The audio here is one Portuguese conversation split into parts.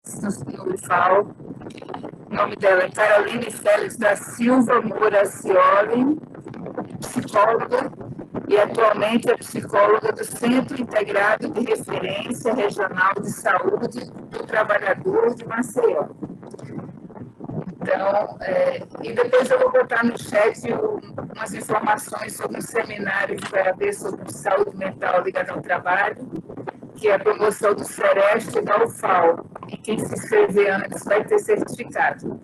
no FAO. O nome dela é Caroline Félix da Silva Moura Cioli, psicóloga, e atualmente é psicóloga do Centro Integrado de Referência Regional de Saúde do Trabalhador de Maceió. Então, e depois eu vou botar no chat umas informações sobre um seminário que vai haver sobre saúde mental ligada ao trabalho, que é a promoção do SEREST e da UFAO. E quem se inscrever antes vai ter certificado.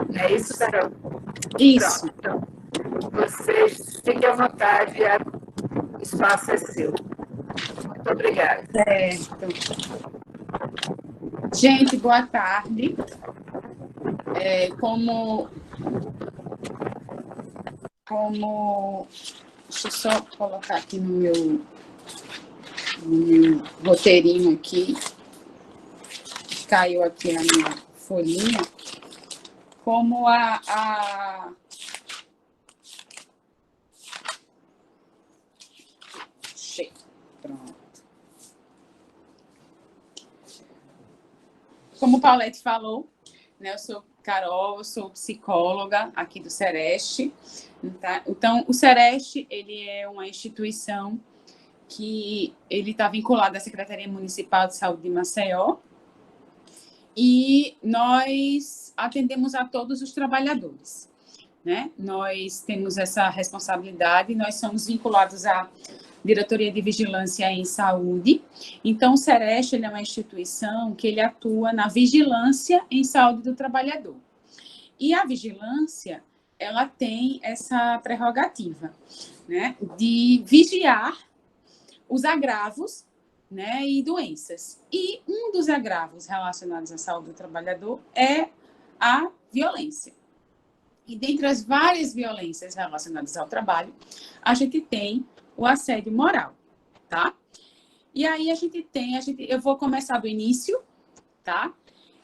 Não é isso, Carol? Isso. Pronto, então, vocês fiquem à vontade, o espaço é seu. Muito obrigada. Certo. Gente, boa tarde. Como deixa eu só colocar aqui no meu roteirinho aqui, caiu aqui a minha folhinha, como pronto. Como o Paulette falou, né, eu sou Carol, eu sou psicóloga aqui do SEREST. Tá? Então, o SEREST, ele é uma instituição que ele está vinculado à Secretaria Municipal de Saúde de Maceió, e nós atendemos a todos os trabalhadores, né? Nós temos essa responsabilidade, nós somos vinculados à Diretoria de Vigilância em Saúde. Então, o SEREST, ele é uma instituição que ele atua na vigilância em saúde do trabalhador. E a vigilância, ela tem essa prerrogativa, né, de vigiar os agravos, né, e doenças. E um dos agravos relacionados à saúde do trabalhador é a violência. E dentre as várias violências relacionadas ao trabalho, a gente tem o assédio moral, tá? E aí eu vou começar do início, tá?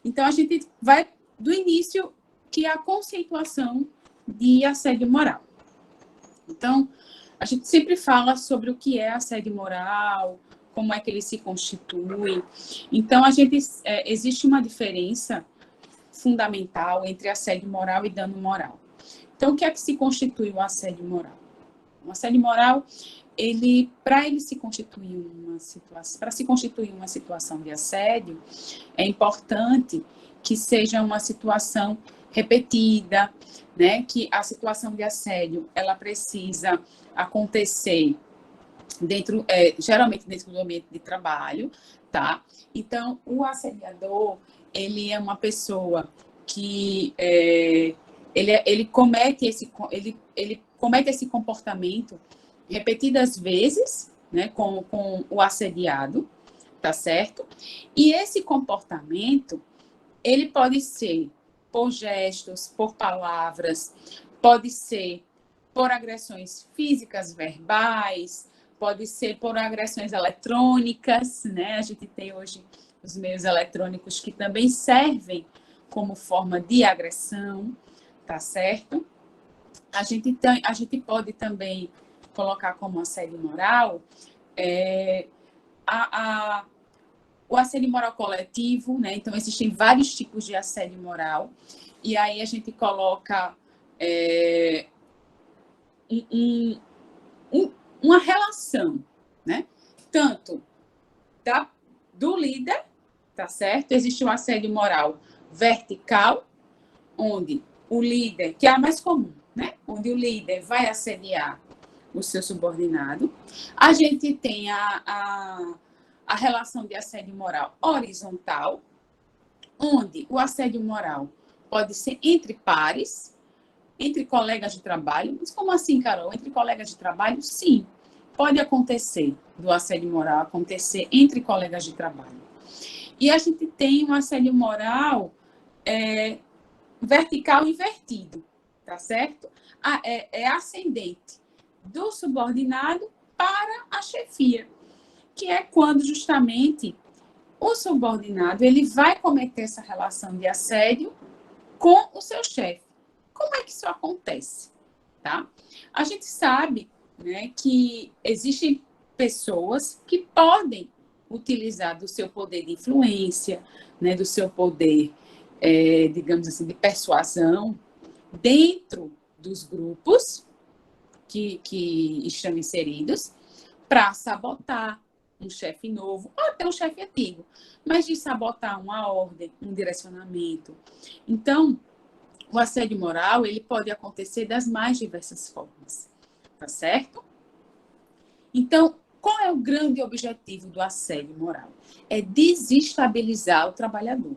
Então, a gente vai do início, que é a conceituação de assédio moral. Então, a gente sempre fala sobre o que é assédio moral, como é que ele se constitui. Então, existe uma diferença fundamental entre assédio moral e dano moral. Então, o que é que se constitui o assédio moral? O assédio moral, para se constituir uma situação de assédio, é importante que seja uma situação repetida, né? Que a situação de assédio, ela precisa acontecer geralmente dentro do ambiente de trabalho, tá? Então, o assediador, ele é uma pessoa que ele comete esse comportamento repetidas vezes, né, com o assediado, tá certo? E esse comportamento, ele pode ser por gestos, por palavras, pode ser por agressões físicas, verbais, pode ser por agressões eletrônicas, né? A gente tem hoje os meios eletrônicos que também servem como forma de agressão, tá certo? A gente pode também colocar como assédio moral o assédio moral coletivo, né? Então, existem vários tipos de assédio moral, e aí a gente coloca uma relação, né? Tanto do líder, tá certo? Existe um assédio moral vertical, onde o líder, que é a mais comum, né? Onde o líder vai assediar o seu subordinado. A gente tem a relação de assédio moral horizontal, onde o assédio moral pode ser entre pares, entre colegas de trabalho. Mas como assim, Carol? Entre colegas de trabalho? Sim, pode acontecer do assédio moral acontecer entre colegas de trabalho. E a gente tem um assédio moral vertical invertido, tá certo? É ascendente do subordinado para a chefia, que é quando justamente o subordinado ele vai cometer essa relação de assédio com o seu chefe. Como é que isso acontece? Tá? A gente sabe, né, que existem pessoas que podem utilizar do seu poder de influência, né, do seu poder, digamos assim, de persuasão dentro dos grupos que estão inseridos para sabotar um chefe novo, ou até um chefe antigo, mas de sabotar uma ordem, um direcionamento. Então, o assédio moral, ele pode acontecer das mais diversas formas, tá certo? Então, qual é o grande objetivo do assédio moral? É desestabilizar o trabalhador.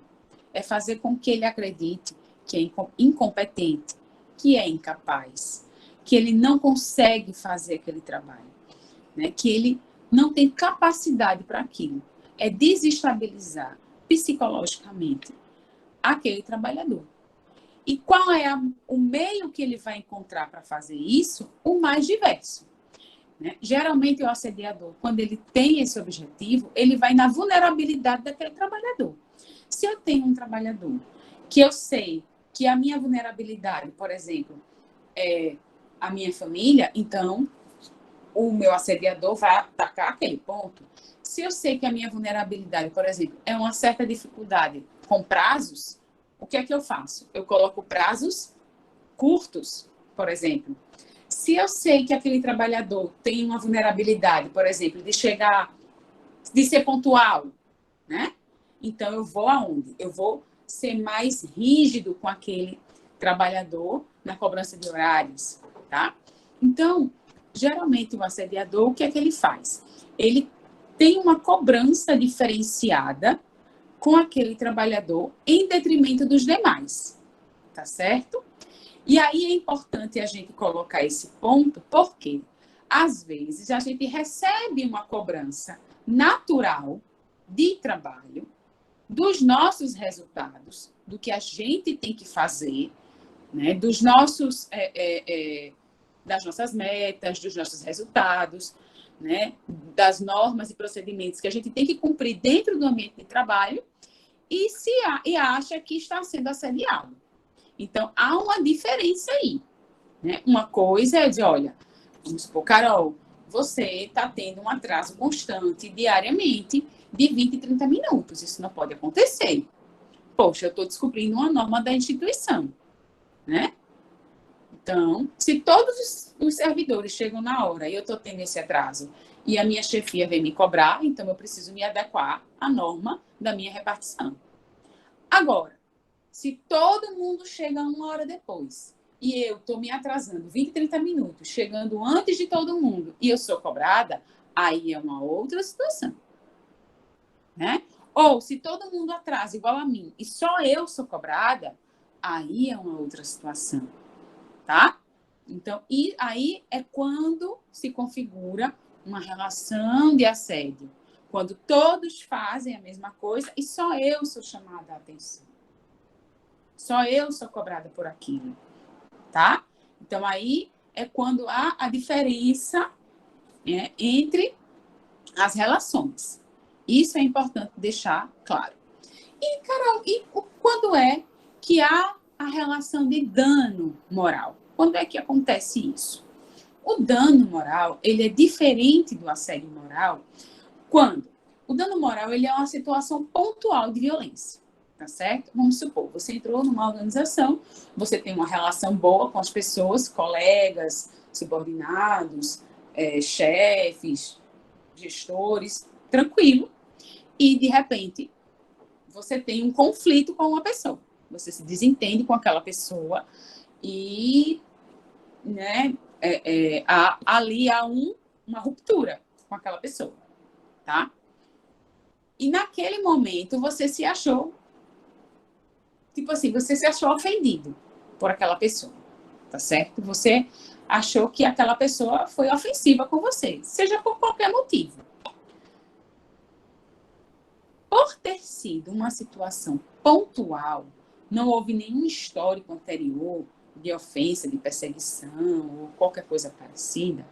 É fazer com que ele acredite que é incompetente, que é incapaz, que ele não consegue fazer aquele trabalho, né? Que ele não tem capacidade para aquilo. É desestabilizar psicologicamente aquele trabalhador. E qual é o meio que ele vai encontrar para fazer isso? O mais diverso. Né? Geralmente, o assediador, quando ele tem esse objetivo, ele vai na vulnerabilidade daquele trabalhador. Se eu tenho um trabalhador que eu sei que a minha vulnerabilidade, por exemplo, é a minha família, então o meu assediador vai atacar aquele ponto. Se eu sei que a minha vulnerabilidade, por exemplo, é uma certa dificuldade com prazos, o que é que eu faço? Eu coloco prazos curtos, por exemplo. Se eu sei que aquele trabalhador tem uma vulnerabilidade, por exemplo, de chegar, de ser pontual, né? Então, eu vou aonde? Eu vou ser mais rígido com aquele trabalhador na cobrança de horários, tá? Então, geralmente, o assediador, o que é que ele faz? Ele tem uma cobrança diferenciada com aquele trabalhador em detrimento dos demais, tá certo? E aí é importante a gente colocar esse ponto, porque às vezes a gente recebe uma cobrança natural de trabalho dos nossos resultados, do que a gente tem que fazer, né? Dos nossos, das nossas metas, dos nossos resultados, né? Das normas e procedimentos que a gente tem que cumprir dentro do ambiente de trabalho e acha que está sendo assediado. Então, há uma diferença aí. Né? Uma coisa é dizer, olha, vamos supor, Carol, você está tendo um atraso constante diariamente de 20, 30 minutos. Isso não pode acontecer. Poxa, eu estou descobrindo uma norma da instituição. Né? Então, se todos os servidores chegam na hora e eu estou tendo esse atraso e a minha chefia vem me cobrar, então eu preciso me adequar à norma da minha repartição. Agora, se todo mundo chega 1 hora depois e eu estou me atrasando 20, 30 minutos, chegando antes de todo mundo e eu sou cobrada, aí é uma outra situação. Né? Ou se todo mundo atrasa igual a mim e só eu sou cobrada, aí é uma outra situação. Tá? Então, e aí é quando se configura uma relação de assédio. Quando todos fazem a mesma coisa e só eu sou chamada a atenção. Só eu sou cobrada por aquilo, tá? Então, aí é quando há a diferença, né, entre as relações. Isso é importante deixar claro. E, Carol, quando é que há a relação de dano moral? Quando é que acontece isso? O dano moral, ele é diferente do assédio moral quando o dano moral ele é uma situação pontual de violência. Tá certo? Vamos supor, você entrou numa organização, você tem uma relação boa com as pessoas, colegas, subordinados, chefes, gestores, tranquilo, e de repente você tem um conflito com uma pessoa, você se desentende com aquela pessoa e, né, ali há uma ruptura com aquela pessoa, tá? E naquele momento você se achou tipo assim, você se achou ofendido por aquela pessoa, tá certo? Você achou que aquela pessoa foi ofensiva com você, seja por qualquer motivo. Por ter sido uma situação pontual, não houve nenhum histórico anterior de ofensa, de perseguição ou qualquer coisa parecida,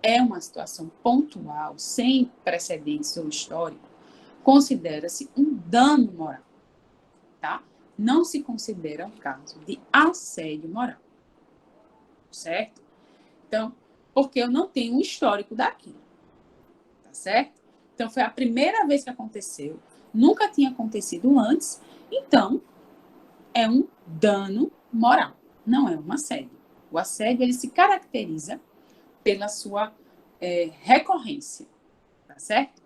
é uma situação pontual, sem precedentes ou histórico, considera-se um dano moral, tá? Não se considera um caso de assédio moral, certo? Então, porque eu não tenho um histórico daquilo, tá certo? Então, foi a primeira vez que aconteceu. Nunca tinha acontecido antes. Então, é um dano moral. Não é um assédio. O assédio, ele se caracteriza pela sua recorrência. Tá certo?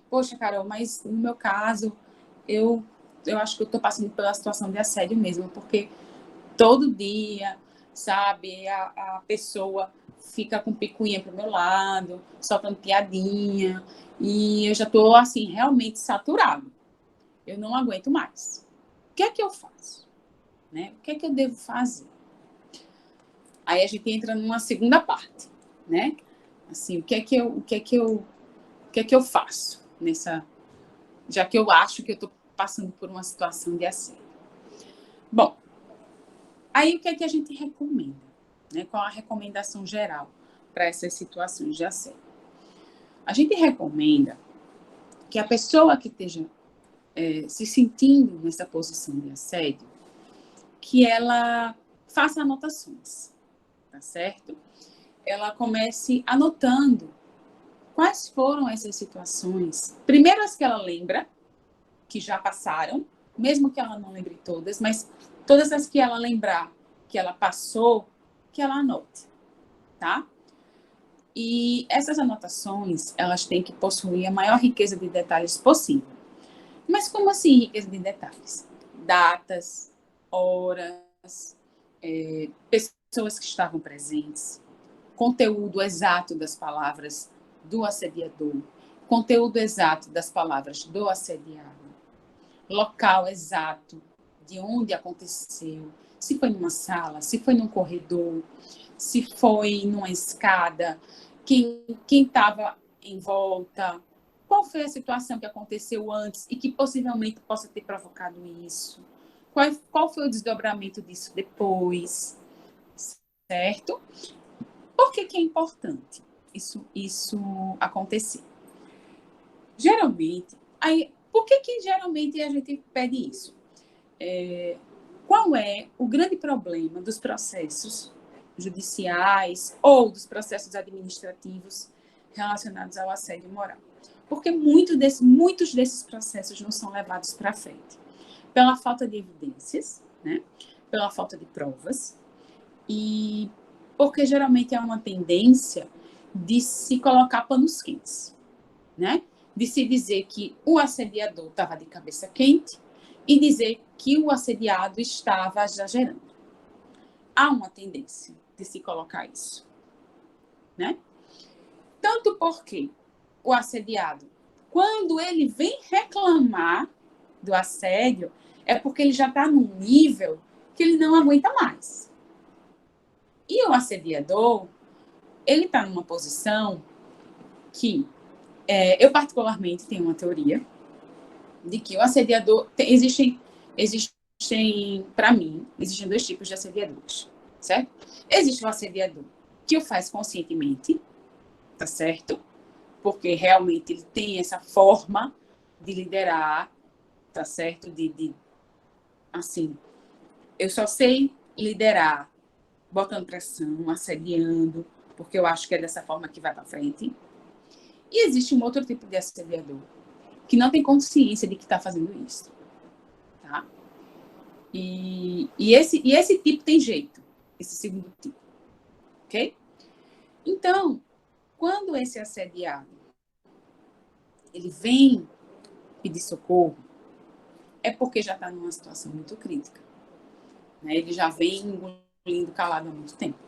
Poxa, Carol, mas no meu caso, eu acho que eu estou passando pela situação de assédio mesmo, porque todo dia, sabe, a pessoa fica com picuinha pro meu lado, soltando piadinha, e eu já estou, assim, realmente saturado. Eu não aguento mais. O que é que eu faço? Né? O que é que eu devo fazer? Aí a gente entra numa segunda parte, né? Assim, o que é que eu faço nessa, já que eu acho que eu estou passando por uma situação de assédio? Bom, aí o que é que a gente recomenda? Né? Qual a recomendação geral para essas situações de assédio? A gente recomenda que a pessoa que esteja se sentindo nessa posição de assédio, que ela faça anotações, tá certo? Ela comece anotando quais foram essas situações. Primeiro as que ela lembra, que já passaram, mesmo que ela não lembre todas, mas todas as que ela lembrar que ela passou, que ela anote, tá? E essas anotações, elas têm que possuir a maior riqueza de detalhes possível. Mas como assim riqueza de detalhes? Datas, horas, pessoas que estavam presentes, conteúdo exato das palavras do assediador, conteúdo exato das palavras do assediado, local exato de onde aconteceu, se foi numa sala, se foi num corredor, se foi numa escada, quem estava em volta, qual foi a situação que aconteceu antes e que possivelmente possa ter provocado isso, qual foi o desdobramento disso depois, certo? Por que é importante isso acontecer? Geralmente, por que geralmente a gente pede isso? Qual é o grande problema dos processos judiciais ou dos processos administrativos relacionados ao assédio moral? Porque muitos desses processos não são levados para frente pela falta de evidências, né? Pela falta de provas e porque geralmente é uma tendência de se colocar panos quentes, né? De se dizer que o assediador estava de cabeça quente e dizer que o assediado estava exagerando. Há uma tendência de se colocar isso, né? Tanto porque o assediado, quando ele vem reclamar do assédio, é porque ele já está num nível que ele não aguenta mais. E o assediador, ele está numa posição que eu particularmente tenho uma teoria de que o assediador existem para mim, existem dois tipos de assediadores, certo? Existe o assediador que o faz conscientemente, tá certo? Porque realmente ele tem essa forma de liderar, tá certo? Assim, eu só sei liderar botando pressão, assediando, porque eu acho que é dessa forma que vai para frente. E existe um outro tipo de assediador que não tem consciência de que está fazendo isso, tá? E esse tipo tem jeito, esse segundo tipo, ok? Então, quando esse assediado ele vem pedir socorro, é porque já está numa situação muito crítica, né? Ele já vem engolindo calado há muito tempo.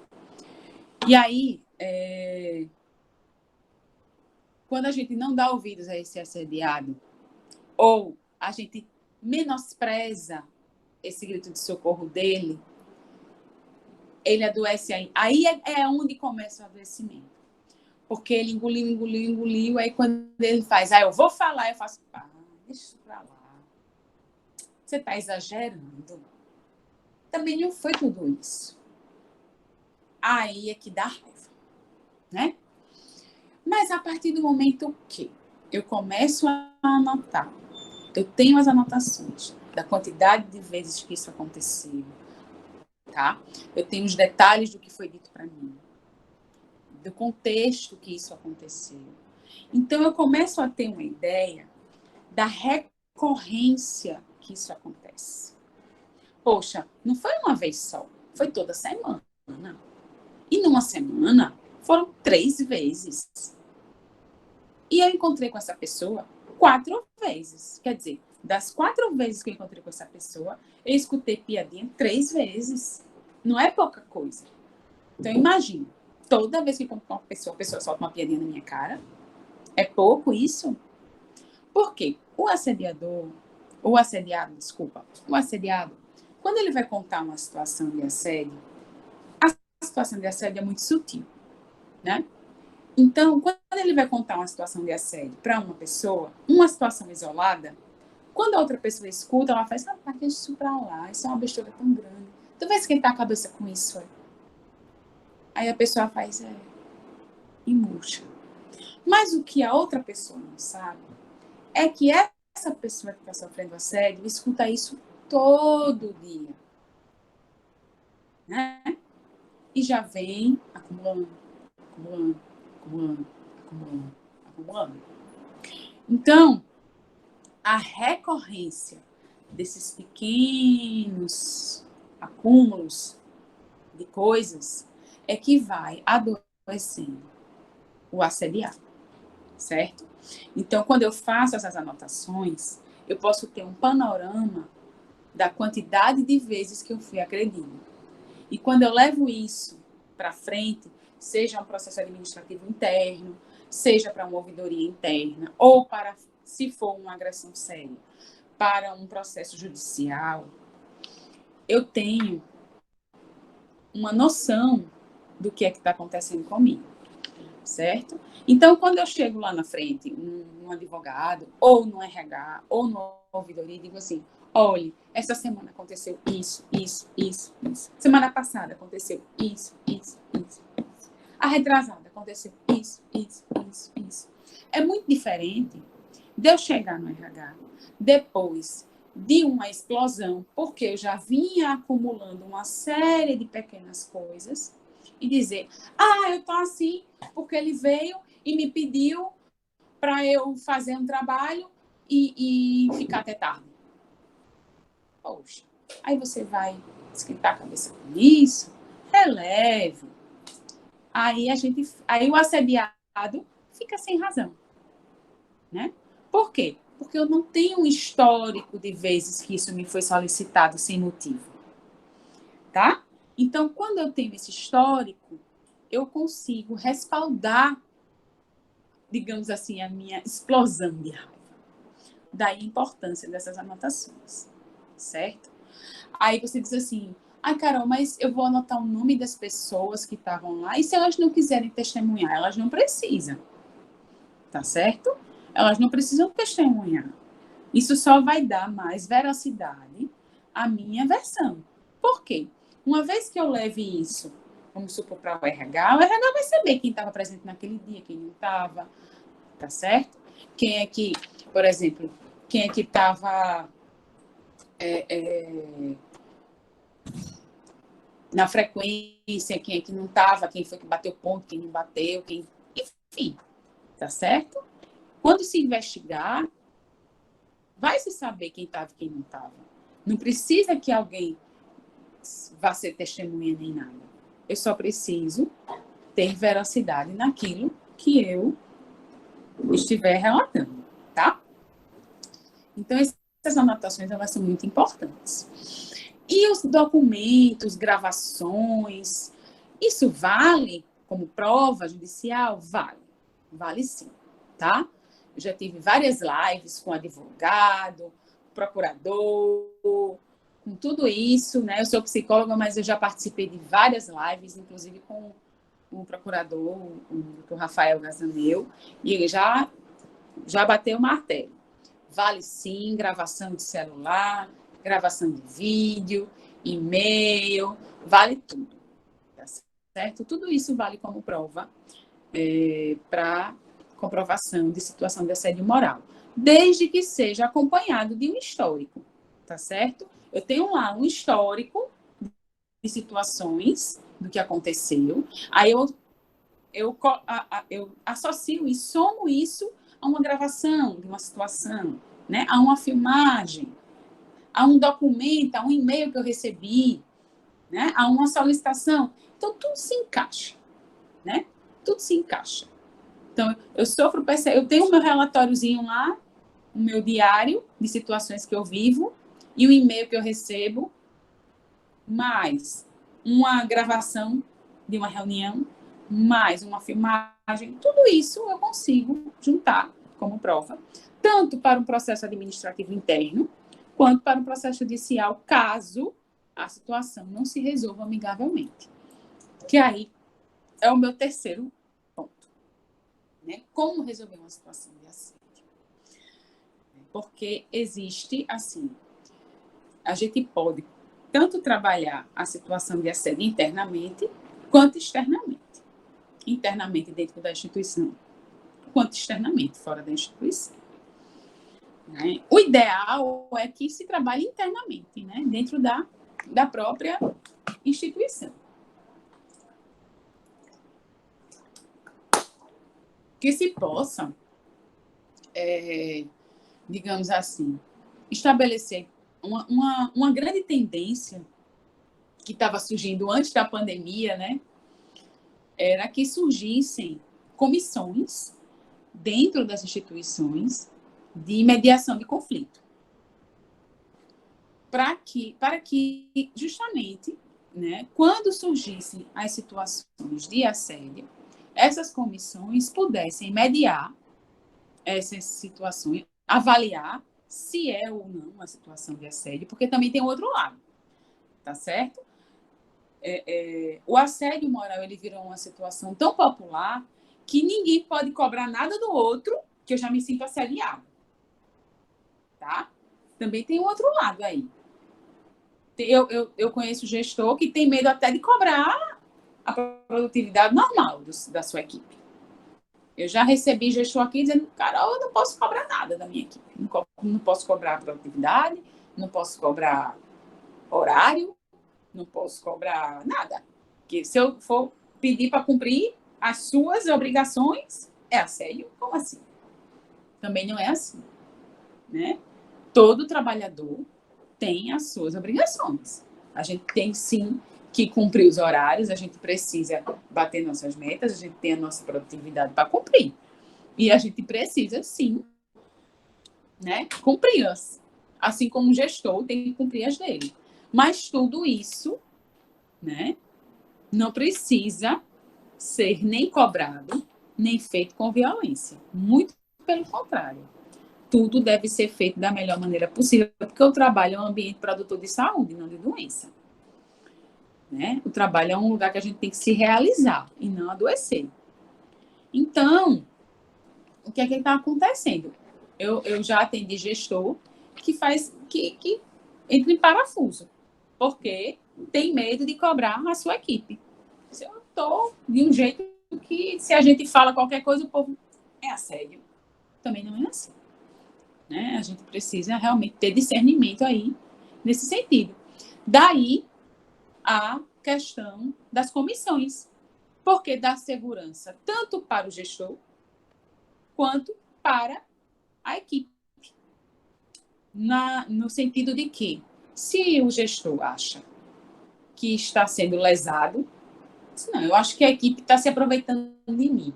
E aí, quando a gente não dá ouvidos a esse assediado, ou a gente menospreza esse grito de socorro dele, ele adoece aí. Aí é onde começa o adoecimento. Porque ele engoliu, aí quando ele faz, eu vou falar, eu faço, deixa isso pra lá. Você está exagerando. Também não foi tudo isso. Aí é que dá raiva, né? Mas a partir do momento que eu começo a anotar, eu tenho as anotações da quantidade de vezes que isso aconteceu, tá? Eu tenho os detalhes do que foi dito para mim, do contexto que isso aconteceu. Então, eu começo a ter uma ideia da recorrência que isso acontece. Poxa, não foi uma vez só, foi toda semana. E numa semana, foram 3 vezes. E eu encontrei com essa pessoa 4 vezes. Quer dizer, das 4 vezes que eu encontrei com essa pessoa, eu escutei piadinha 3 vezes. Não é pouca coisa. Então, imagina, toda vez que eu encontro com uma pessoa, a pessoa solta uma piadinha na minha cara. É pouco isso? Por quê? O assediado, quando ele vai contar uma situação de assédio, a situação de assédio é muito sutil, né? Então, quando ele vai contar uma situação de assédio para uma pessoa, uma situação isolada, quando a outra pessoa escuta, ela faz, rapaz, deixa isso pra lá, isso é uma besteira tão grande. Tu vai esquentar a cabeça com isso, é? Aí a pessoa faz, e murcha. Mas o que a outra pessoa não sabe é que essa pessoa que está sofrendo assédio escuta isso todo dia, né? E já vem acumulando, acumulando, acumulando, acumulando, acumulando. Então, a recorrência desses pequenos acúmulos de coisas é que vai adoecendo o assediado, certo? Então, quando eu faço essas anotações, eu posso ter um panorama da quantidade de vezes que eu fui agredido. E quando eu levo isso para frente, seja um processo administrativo interno, seja para uma ouvidoria interna, ou para, se for uma agressão séria, para um processo judicial, eu tenho uma noção do que é que está acontecendo comigo, certo? Então, quando eu chego lá na frente, num advogado, ou no RH, ou no ouvidoria, digo assim, olhe, essa semana aconteceu isso, isso, isso, isso. Semana passada aconteceu isso, isso, isso. A retrasada aconteceu isso, isso, isso, isso. É muito diferente de eu chegar no RH depois de uma explosão, porque eu já vinha acumulando uma série de pequenas coisas, e dizer, eu tô assim porque ele veio e me pediu para eu fazer um trabalho e ficar até tarde. Poxa, aí você vai esquentar a cabeça com isso? Releve. Aí o assediado fica sem razão, né? Por quê? Porque eu não tenho um histórico de vezes que isso me foi solicitado sem motivo, tá? Então, quando eu tenho esse histórico, eu consigo respaldar, digamos assim, a minha explosão de raiva. Daí a importância dessas anotações, certo? Aí você diz assim, Carol, mas eu vou anotar o nome das pessoas que estavam lá, e se elas não quiserem testemunhar, elas não precisam, tá certo? Elas não precisam testemunhar. Isso só vai dar mais veracidade à minha versão. Por quê? Uma vez que eu leve isso, vamos supor, para o RH vai saber quem estava presente naquele dia, quem não estava, tá certo? Quem é que, por exemplo, quem é que estava na frequência, quem é que não estava, quem foi que bateu ponto, quem não bateu, enfim, tá certo? Quando se investigar, vai se saber quem estava e quem não estava. Não precisa que alguém vá ser testemunha nem nada. Eu só preciso ter veracidade naquilo que eu estiver relatando, tá? Então, essas anotações, elas são muito importantes. E os documentos, gravações, isso vale como prova judicial? Vale. Vale sim, tá? Eu já tive várias lives com advogado, procurador, com tudo isso, né? Eu sou psicóloga, mas eu já participei de várias lives, inclusive com o procurador, o Dr. Rafael Gazaneu, e ele já bateu o martelo. Vale sim, gravação de celular, gravação de vídeo, e-mail, vale tudo, tá certo? Tudo isso vale como prova para comprovação de situação de assédio moral, desde que seja acompanhado de um histórico, tá certo? Eu tenho lá um histórico de situações do que aconteceu, aí eu eu associo e somo isso a uma gravação de uma situação, né? A uma filmagem, a um documento, a um e-mail que eu recebi, né? A uma solicitação. Então, tudo se encaixa, né? Tudo se encaixa. Então, eu tenho o meu relatóriozinho lá, o meu diário de situações que eu vivo e o e-mail que eu recebo, mais uma gravação de uma reunião, mais uma filmagem, tudo isso eu consigo juntar como prova, tanto para um processo administrativo interno, quanto para um processo judicial, caso a situação não se resolva amigavelmente. Que aí é o meu terceiro ponto. Né? Como resolver uma situação de assédio? Porque existe, assim, a gente pode tanto trabalhar a situação de assédio internamente, quanto externamente. Internamente dentro da instituição, quanto externamente fora da instituição. Né? O ideal é que se trabalhe internamente, né? Dentro da própria instituição. Que se possa, digamos assim, estabelecer uma grande tendência que estava surgindo antes da pandemia, né? Era que surgissem comissões dentro das instituições de mediação de conflito. Para que justamente, né, quando surgissem as situações de assédio, essas comissões pudessem mediar essas situações, avaliar se é ou não uma situação de assédio, porque também tem outro lado, tá certo? O assédio moral, ele virou uma situação tão popular que ninguém pode cobrar nada do outro, que eu já me sinto assediado, tá? Também tem outro lado aí. Eu conheço gestor que tem medo até de cobrar a produtividade normal da sua equipe. Eu já recebi gestor aqui dizendo, Carol, eu não posso cobrar nada da minha equipe. Não posso cobrar produtividade, não posso cobrar horário, não posso cobrar nada. Porque se eu for pedir para cumprir as suas obrigações, é assédio? Como assim? Também não é assim. Né? Todo trabalhador tem as suas obrigações. A gente tem, sim, que cumprir os horários, a gente precisa bater nossas metas, a gente tem a nossa produtividade para cumprir. E a gente precisa, sim, né, cumpri-las. Assim como o gestor tem que cumprir as dele. Mas tudo isso, né, não precisa ser nem cobrado, nem feito com violência. Muito pelo contrário. Tudo deve ser feito da melhor maneira possível, porque o trabalho é um ambiente produtor de saúde, não de doença. Né? O trabalho é um lugar que a gente tem que se realizar e não adoecer. Então, o que é que está acontecendo? Eu já atendi gestor que entra em parafuso, porque tem medo de cobrar a sua equipe. Se eu estou de um jeito que, se a gente fala qualquer coisa, o povo é assédio. Também não é assim. Né? A gente precisa realmente ter discernimento aí nesse sentido. Daí a questão das comissões, porque dá segurança tanto para o gestor quanto para a equipe. No sentido de que, se o gestor acha que está sendo lesado, não, eu acho que a equipe está se aproveitando de mim,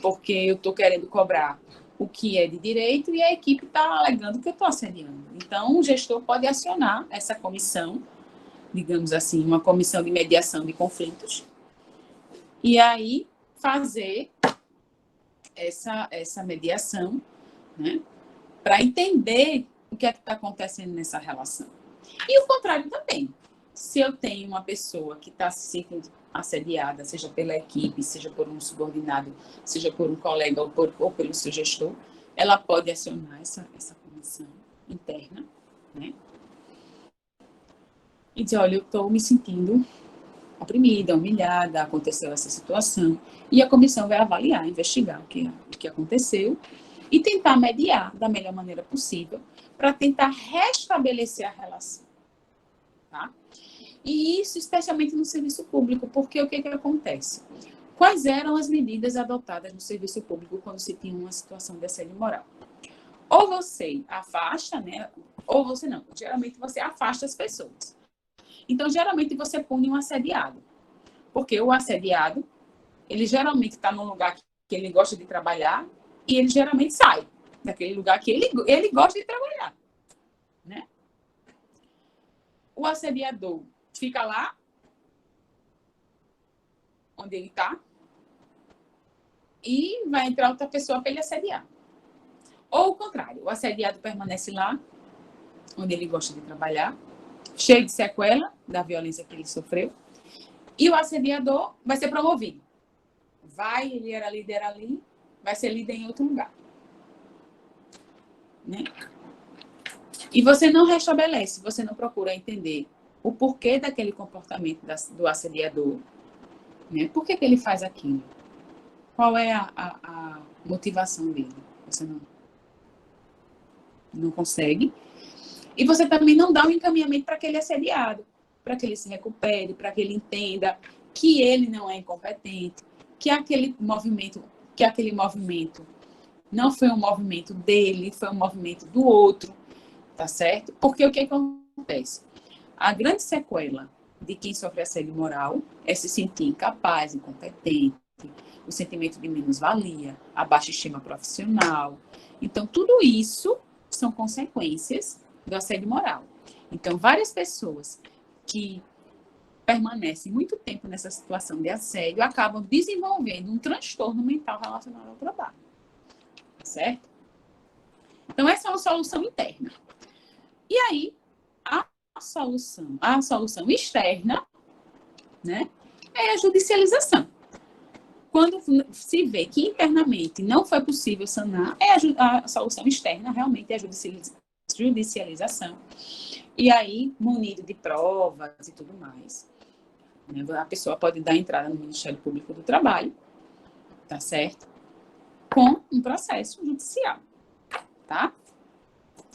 porque eu estou querendo cobrar o que é de direito e a equipe está alegando que eu estou assediando. Então, o gestor pode acionar essa comissão, digamos assim, uma comissão de mediação de conflitos, e aí fazer essa mediação, né, para entender o que é que está acontecendo nessa relação. E o contrário também. Se eu tenho uma pessoa que está se sentindo assediada, seja pela equipe, seja por um subordinado, seja por um colega ou pelo seu gestor, ela pode acionar essa comissão interna, né? E dizer, olha, eu estou me sentindo oprimida, humilhada, aconteceu essa situação. E a comissão vai avaliar, investigar o que aconteceu e tentar mediar da melhor maneira possível para tentar restabelecer a relação. Tá? E isso especialmente no serviço público, porque o que acontece? Quais eram as medidas adotadas no serviço público quando se tinha uma situação de assédio moral? Ou você afasta, né? Ou você não. Geralmente você afasta as pessoas. Então, geralmente você pune um assediado. Porque o assediado, ele geralmente está num lugar que ele gosta de trabalhar e ele geralmente sai daquele lugar que ele gosta de trabalhar, né? O assediador fica lá onde ele está e vai entrar outra pessoa para ele assediar. Ou o contrário, o assediado permanece lá onde ele gosta de trabalhar, cheio de sequela da violência que ele sofreu, e o assediador vai ser promovido. Ele era líder ali, vai ser líder em outro lugar. Né? E você não restabelece, você não procura entender o porquê daquele comportamento do assediador. Né? Por que ele faz aquilo? Qual é a motivação dele? Você não consegue. E você também não dá um encaminhamento para aquele assediado, para que ele se recupere, para que ele entenda que ele não é incompetente, que aquele movimento não foi um movimento dele, foi um movimento do outro, tá certo? Porque o que acontece? A grande sequela de quem sofre assédio moral é se sentir incapaz, incompetente, o sentimento de menos-valia, a baixa estima profissional. Então, tudo isso são consequências do assédio moral. Então, várias pessoas que permanecem muito tempo nessa situação de assédio acabam desenvolvendo um transtorno mental relacionado ao trabalho. Certo? Então, essa é uma solução interna. E aí, a solução externa, né, é a judicialização. Quando se vê que internamente não foi possível sanar, a solução externa realmente é a judicialização. E aí, munido de provas e tudo mais, né, a pessoa pode dar entrada no Ministério Público do Trabalho, tá certo? Com um processo judicial, tá?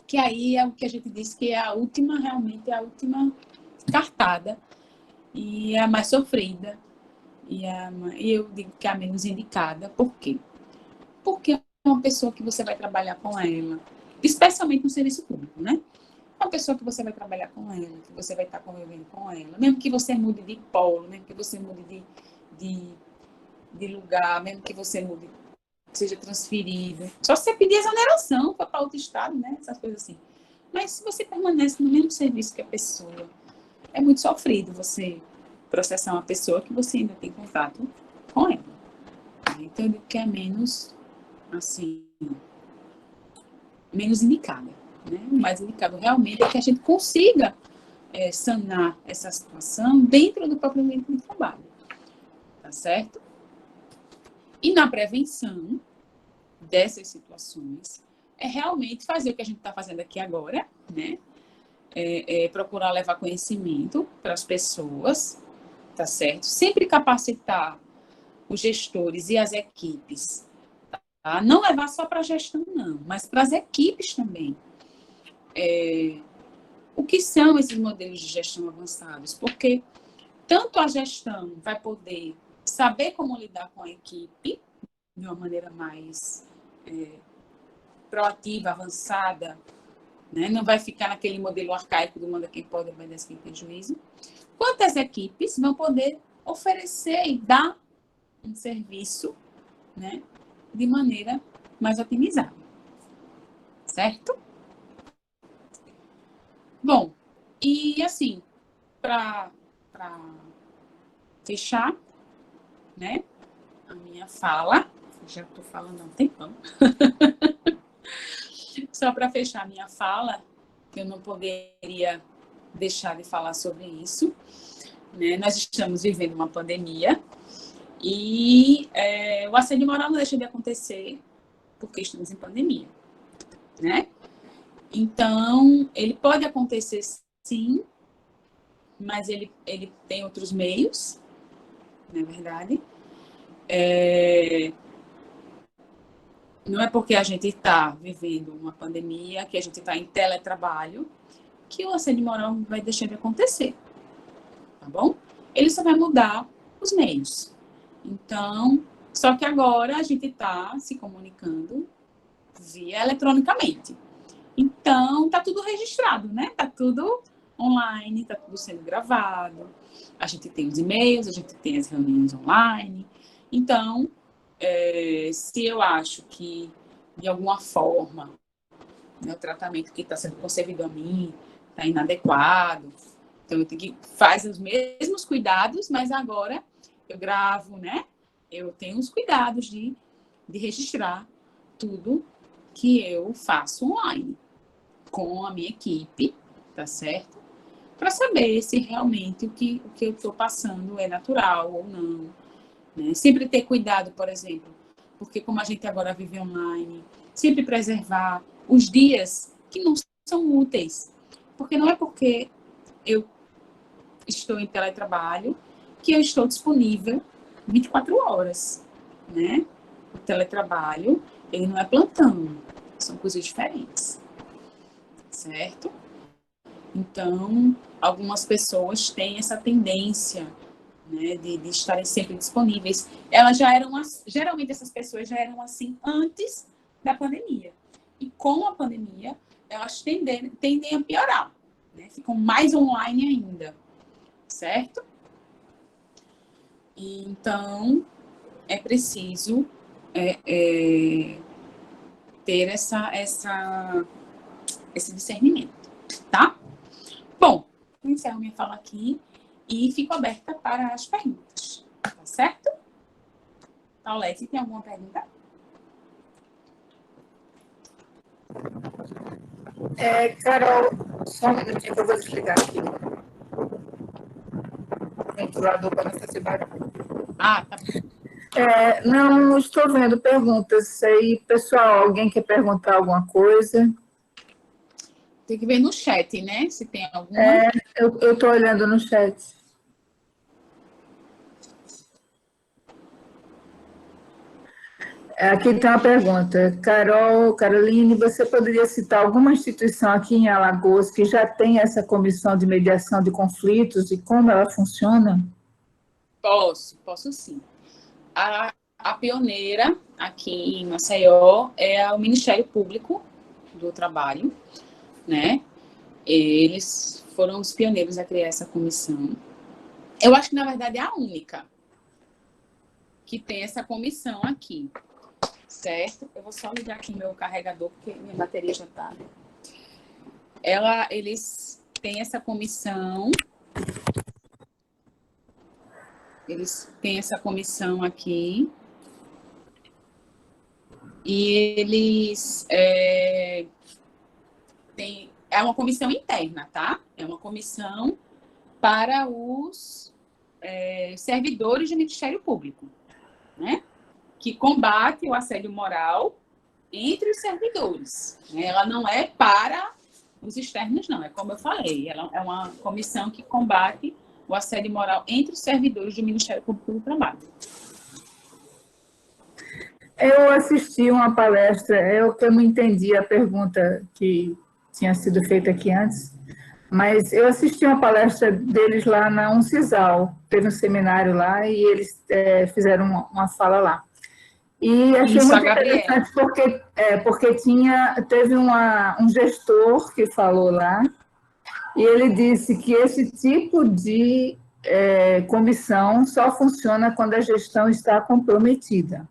Que aí é o que a gente diz que é realmente a última cartada e é a mais sofrida e eu digo que é a menos indicada. Por quê? Porque é uma pessoa que você vai trabalhar com ela, especialmente no serviço público, né? Uma pessoa que você vai trabalhar com ela, que você vai estar convivendo com ela, mesmo que você mude de polo, mesmo que você mude de lugar, mesmo que você mude, seja transferido. Só se você pedir exoneração para outro estado, né? Essas coisas assim. Mas se você permanece no mesmo serviço que a pessoa, é muito sofrido você processar uma pessoa que você ainda tem contato com ela. Então, eu digo que é menos, assim, menos indicada. Né? O mais indicado realmente é que a gente consiga sanar essa situação dentro do próprio ambiente de trabalho. Tá certo? E na prevenção dessas situações, é realmente fazer o que a gente está fazendo aqui agora, né? Procurar levar conhecimento para as pessoas, tá certo? Sempre capacitar os gestores e as equipes, tá? Não levar só para a gestão, não, mas para as equipes também. O que são esses modelos de gestão avançados? Porque tanto a gestão vai poder saber como lidar com a equipe de uma maneira mais proativa, avançada, né? Não vai ficar naquele modelo arcaico do manda quem pode, obedece quem tem juízo. Quanto as equipes vão poder oferecer e dar um serviço, né, de maneira mais otimizada. Certo? Bom, e assim, para fechar, né, a minha fala, já estou falando há um tempão, só para fechar a minha fala, que eu não poderia deixar de falar sobre isso, né? Nós estamos vivendo uma pandemia e o assédio moral não deixa de acontecer porque estamos em pandemia, né? Então, ele pode acontecer sim, mas ele tem outros meios, não é verdade? Não é porque a gente está vivendo uma pandemia, que a gente está em teletrabalho, que o assédio moral vai deixar de acontecer, tá bom? Ele só vai mudar os meios, Então, só que agora a gente está se comunicando via eletronicamente. Então, está tudo registrado, né? Está tudo online, está tudo sendo gravado. A gente tem os e-mails, a gente tem as reuniões online. Então, se eu acho que, de alguma forma, né, o tratamento que está sendo concedido a mim está inadequado, então eu tenho que fazer os mesmos cuidados, mas agora eu gravo, né? Eu tenho os cuidados de registrar tudo que eu faço online com a minha equipe, tá certo? Para saber se realmente o que eu estou passando é natural ou não. Né? Sempre ter cuidado, por exemplo, porque como a gente agora vive online, sempre preservar os dias que não são úteis. Porque não é porque eu estou em teletrabalho que eu estou disponível 24 horas, né? O teletrabalho, ele não é plantão, são coisas diferentes, certo? Então, algumas pessoas têm essa tendência, né, de estarem sempre disponíveis. Elas já eram, geralmente essas pessoas já eram assim antes da pandemia. E com a pandemia, elas tendem a piorar, né? Ficam mais online ainda, certo? E, então, é preciso ter esse discernimento, tá? Bom, eu encerro minha fala aqui e fico aberta para as perguntas, tá certo? Paulette, tem alguma pergunta? Carol, só um minutinho que eu vou desligar aqui o ventilador para não fazer barulho. Ah, tá. Não estou vendo perguntas aí. Pessoal, alguém quer perguntar alguma coisa? Tem que ver no chat, né? Se tem alguma. Eu estou olhando no chat. Aqui tem uma pergunta. Caroline, você poderia citar alguma instituição aqui em Alagoas que já tem essa comissão de mediação de conflitos e como ela funciona? Posso sim. A pioneira aqui em Maceió é o Ministério Público do Trabalho, né? Eles foram os pioneiros a criar essa comissão. Eu acho que, na verdade, é a única que tem essa comissão aqui, certo? Eu vou só ligar aqui meu carregador, porque minha bateria já está. Eles têm essa comissão. Eles têm essa comissão aqui. E eles têm. É uma comissão interna, tá? É uma comissão para os servidores do Ministério Público, né? Que combate o assédio moral entre os servidores. Né? Ela não é para os externos, não. É como eu falei, ela é uma comissão que combate o assédio moral entre os servidores do Ministério Público do Trabalho. Eu assisti uma palestra, eu não entendi a pergunta que tinha sido feita aqui antes, mas eu assisti uma palestra deles lá na Uncisal, teve um seminário lá e eles fizeram uma fala lá. E achei Isso, muito interessante porque teve um gestor que falou lá e ele disse que esse tipo de comissão só funciona quando a gestão está comprometida.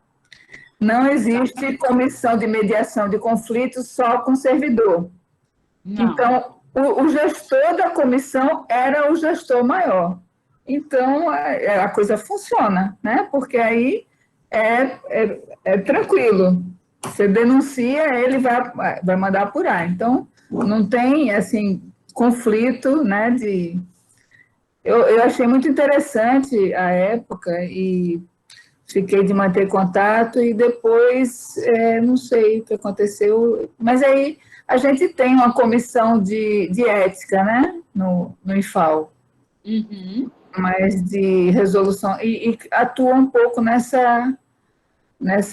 Não existe comissão de mediação de conflitos só com servidor. Não. Então, o gestor da comissão era o gestor maior. Então, a coisa funciona, né? Porque aí é tranquilo. Você denuncia, ele vai mandar apurar. Então, não tem, assim, conflito, né? Eu achei muito interessante a época e fiquei de manter contato e depois, não sei o que aconteceu, mas aí a gente tem uma comissão de ética, né, no IFAL, mas de resolução, e atua um pouco nessa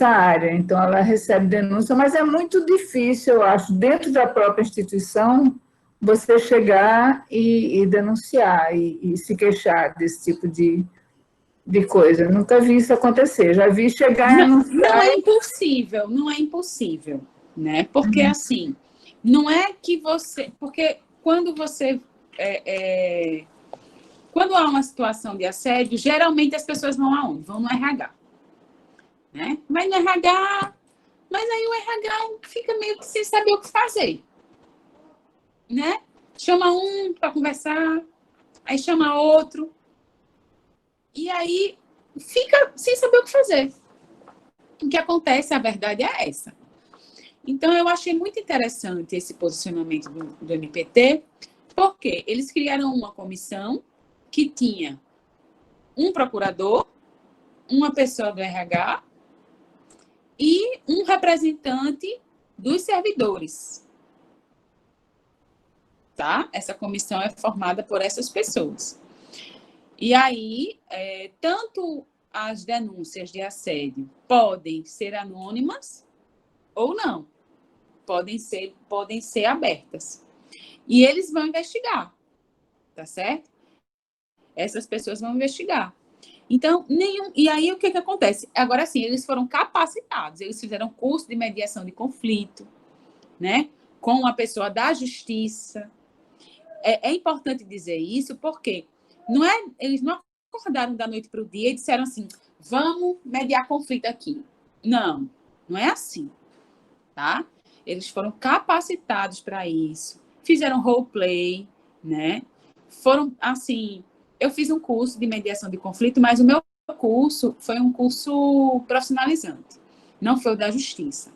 área, então ela recebe denúncia, mas é muito difícil, eu acho, dentro da própria instituição, você chegar e denunciar e se queixar desse tipo de de coisa. Nunca vi isso acontecer. Já vi chegar e não é impossível, não é impossível, né? Porque assim, não é que você, porque quando você quando há uma situação de assédio, geralmente as pessoas vão aonde? Vão no RH, né? Vai no RH, mas aí o RH fica meio que sem saber o que fazer, né? Chama um para conversar, aí chama outro, e aí fica sem saber o que fazer. O que acontece, a verdade é essa. Então, eu achei muito interessante esse posicionamento do MPT, porque eles criaram uma comissão que tinha um procurador, uma pessoa do RH e um representante dos servidores. Tá? Essa comissão é formada por essas pessoas. E aí, tanto as denúncias de assédio podem ser anônimas ou não. Podem ser abertas. E eles vão investigar, tá certo? Essas pessoas vão investigar. Então, e aí o que acontece? Agora sim, eles foram capacitados, eles fizeram curso de mediação de conflito, né? Com uma pessoa da justiça. É importante dizer isso, porque eles não acordaram da noite para o dia e disseram assim, vamos mediar conflito aqui. Não, não é assim, tá? Eles foram capacitados para isso, fizeram roleplay, né? Foram, assim, eu fiz um curso de mediação de conflito, mas o meu curso foi um curso profissionalizante, não foi o da justiça.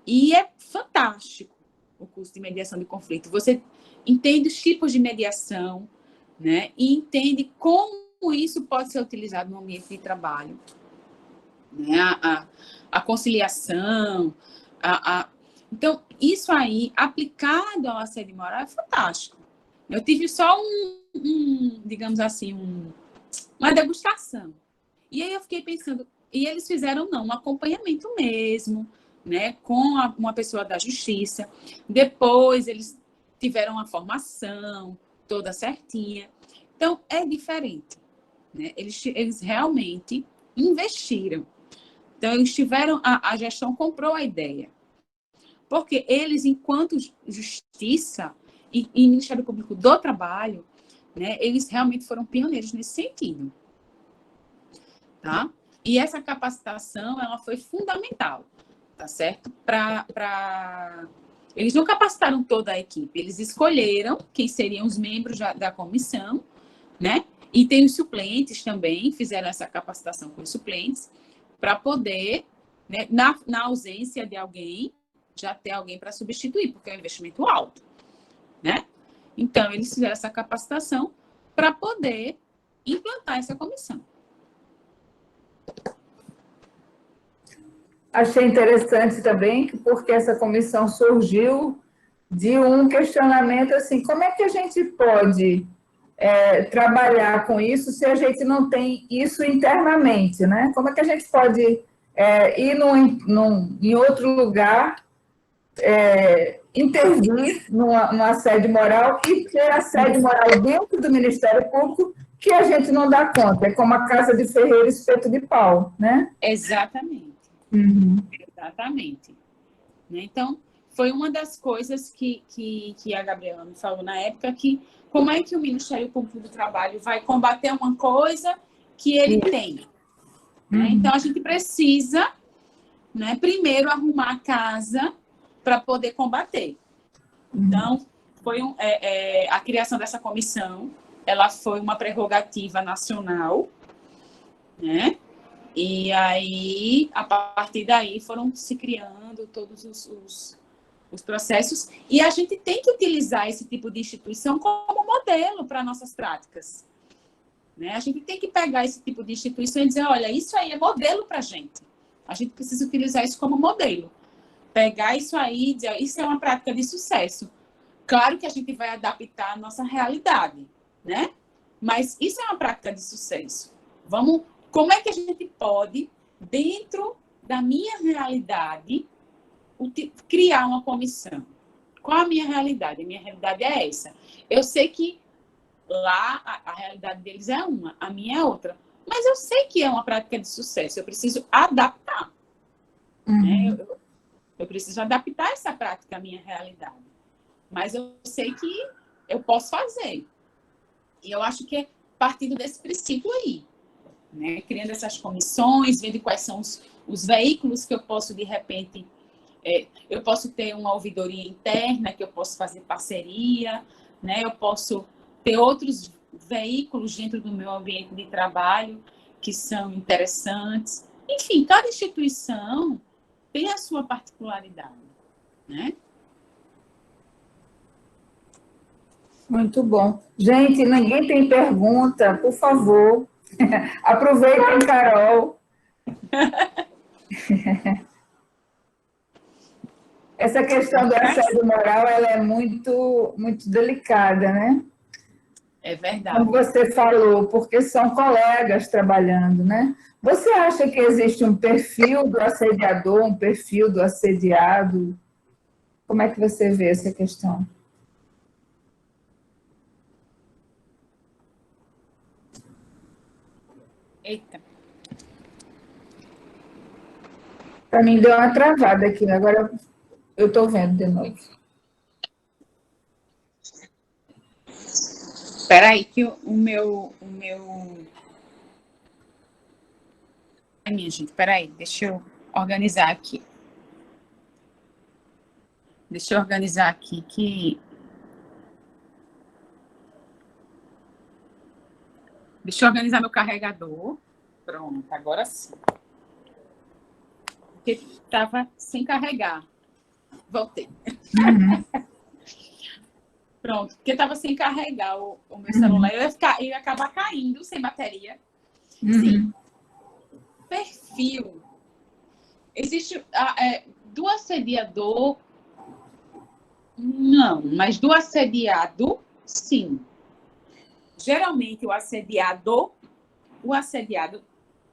E é fantástico o curso de mediação de conflito. Você entende os tipos de mediação, né? E entende como isso pode ser utilizado no ambiente de trabalho. Né? A conciliação, Então, isso aí, aplicado ao assédio moral, é fantástico. Eu tive só digamos assim, uma degustação. E aí eu fiquei pensando, e eles fizeram um acompanhamento mesmo, né, com uma pessoa da justiça. Depois eles tiveram uma formação toda certinha. Então, é diferente. Né? Eles realmente investiram. Então, eles tiveram, a gestão comprou a ideia. Porque eles, enquanto justiça e Ministério Público do Trabalho, né, eles realmente foram pioneiros nesse sentido. Tá? E essa capacitação, ela foi fundamental, tá certo? Eles não capacitaram toda a equipe, eles escolheram quem seriam os membros da comissão, né? E tem os suplentes também, fizeram essa capacitação com os suplentes, para poder, né, na ausência de alguém, já ter alguém para substituir, porque é um investimento alto, né? Então, eles fizeram essa capacitação para poder implantar essa comissão. Achei interessante também, porque essa comissão surgiu de um questionamento assim, como é que a gente pode trabalhar com isso se a gente não tem isso internamente, né? Como é que a gente pode ir em outro lugar, intervir no assédio moral e ter assédio moral dentro do Ministério Público que a gente não dá conta, é como a casa de ferreiro espeto de pau, né? Exatamente. Exatamente. Então, foi uma das coisas que a Gabriela me falou na época, que como é que o Ministério Público do Trabalho vai combater uma coisa que ele tem? Né? Então, a gente precisa, né, primeiro arrumar a casa para poder combater. Então, foi a criação dessa comissão, ela foi uma prerrogativa nacional, né? E aí, a partir daí, foram se criando todos os processos. E a gente tem que utilizar esse tipo de instituição como modelo para nossas práticas. Né? A gente tem que pegar esse tipo de instituição e dizer, olha, isso aí é modelo para a gente. A gente precisa utilizar isso como modelo. Pegar isso aí e dizer, isso é uma prática de sucesso. Claro que a gente vai adaptar a nossa realidade, né? Mas isso é uma prática de sucesso. Como é que a gente pode, dentro da minha realidade, criar uma comissão? Qual a minha realidade? A minha realidade é essa. Eu sei que lá a realidade deles é uma, a minha é outra. Mas eu sei que é uma prática de sucesso, eu preciso adaptar. Né? Eu preciso adaptar essa prática à minha realidade. Mas eu sei que eu posso fazer. E eu acho que é partindo desse princípio aí. Né? Criando essas comissões, vendo quais são os veículos que eu posso, de repente... eu posso ter uma ouvidoria interna, que eu posso fazer parceria, né? Eu posso ter outros veículos dentro do meu ambiente de trabalho que são interessantes. Enfim, cada instituição tem a sua particularidade, né? Muito bom. Gente, ninguém tem pergunta, por favor. Aproveitem, Carol. Essa questão do assédio moral, ela é muito, muito delicada, né? É verdade. Como você falou, porque são colegas trabalhando, né? Você acha que existe um perfil do assediador, um perfil do assediado? Como é que você vê essa questão? Eita. Para mim deu uma travada aqui, agora eu estou vendo de novo. Espera aí que o meu... Ai, minha gente, espera aí, deixa eu organizar aqui. Deixa eu organizar aqui que... Deixa eu organizar meu carregador. Pronto, agora sim. Porque estava sem carregar. Voltei. Pronto, porque estava sem carregar o meu celular. Eu ia acabar caindo sem bateria. Sim. Perfil. Existe do assediador... Não, mas do assediado, sim. Geralmente, o assediado,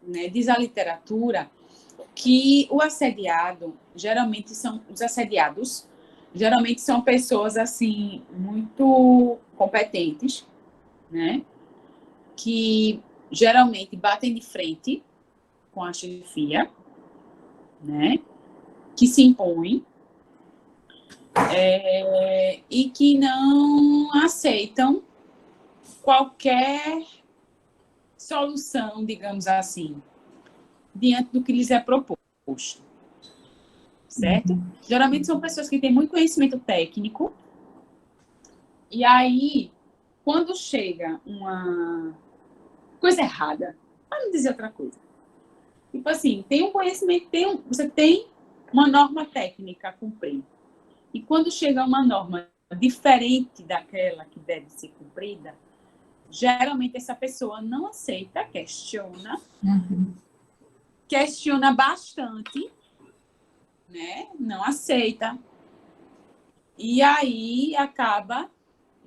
né, diz a literatura que o assediado, os assediados, geralmente são pessoas, assim, muito competentes, né, que geralmente batem de frente com a chefia, né, que se impõem, e que não aceitam qualquer solução, digamos assim, diante do que lhes é proposto, certo? Geralmente são pessoas que têm muito conhecimento técnico, e aí, quando chega uma coisa errada, para não dizer outra coisa, tipo assim, tem um conhecimento, você tem uma norma técnica a cumprir, e quando chega uma norma diferente daquela que deve ser cumprida, geralmente essa pessoa não aceita, questiona bastante, né? Não aceita. E aí acaba,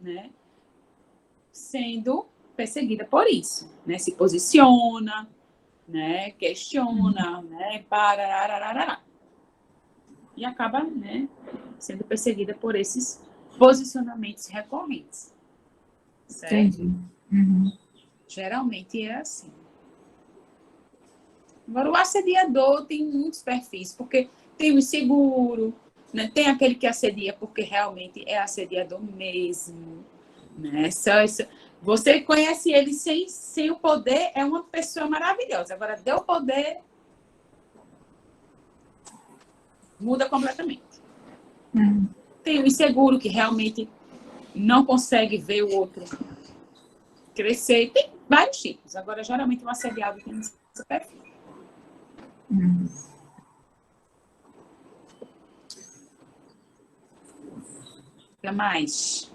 né, sendo perseguida por isso, né? Se posiciona, né? Questiona, né? E acaba, né, sendo perseguida por esses posicionamentos recorrentes. Certo? Entendi. Geralmente é assim. Agora, o assediador tem muitos perfis, porque tem o inseguro, né? Tem aquele que assedia porque realmente é assediador mesmo. Né? Você conhece ele sem o poder, é uma pessoa maravilhosa. Agora, deu poder, muda completamente. Tem o inseguro, que realmente não consegue ver o outro crescer. Tem vários tipos. Agora, geralmente, o assediado tem esse perfil. O que mais?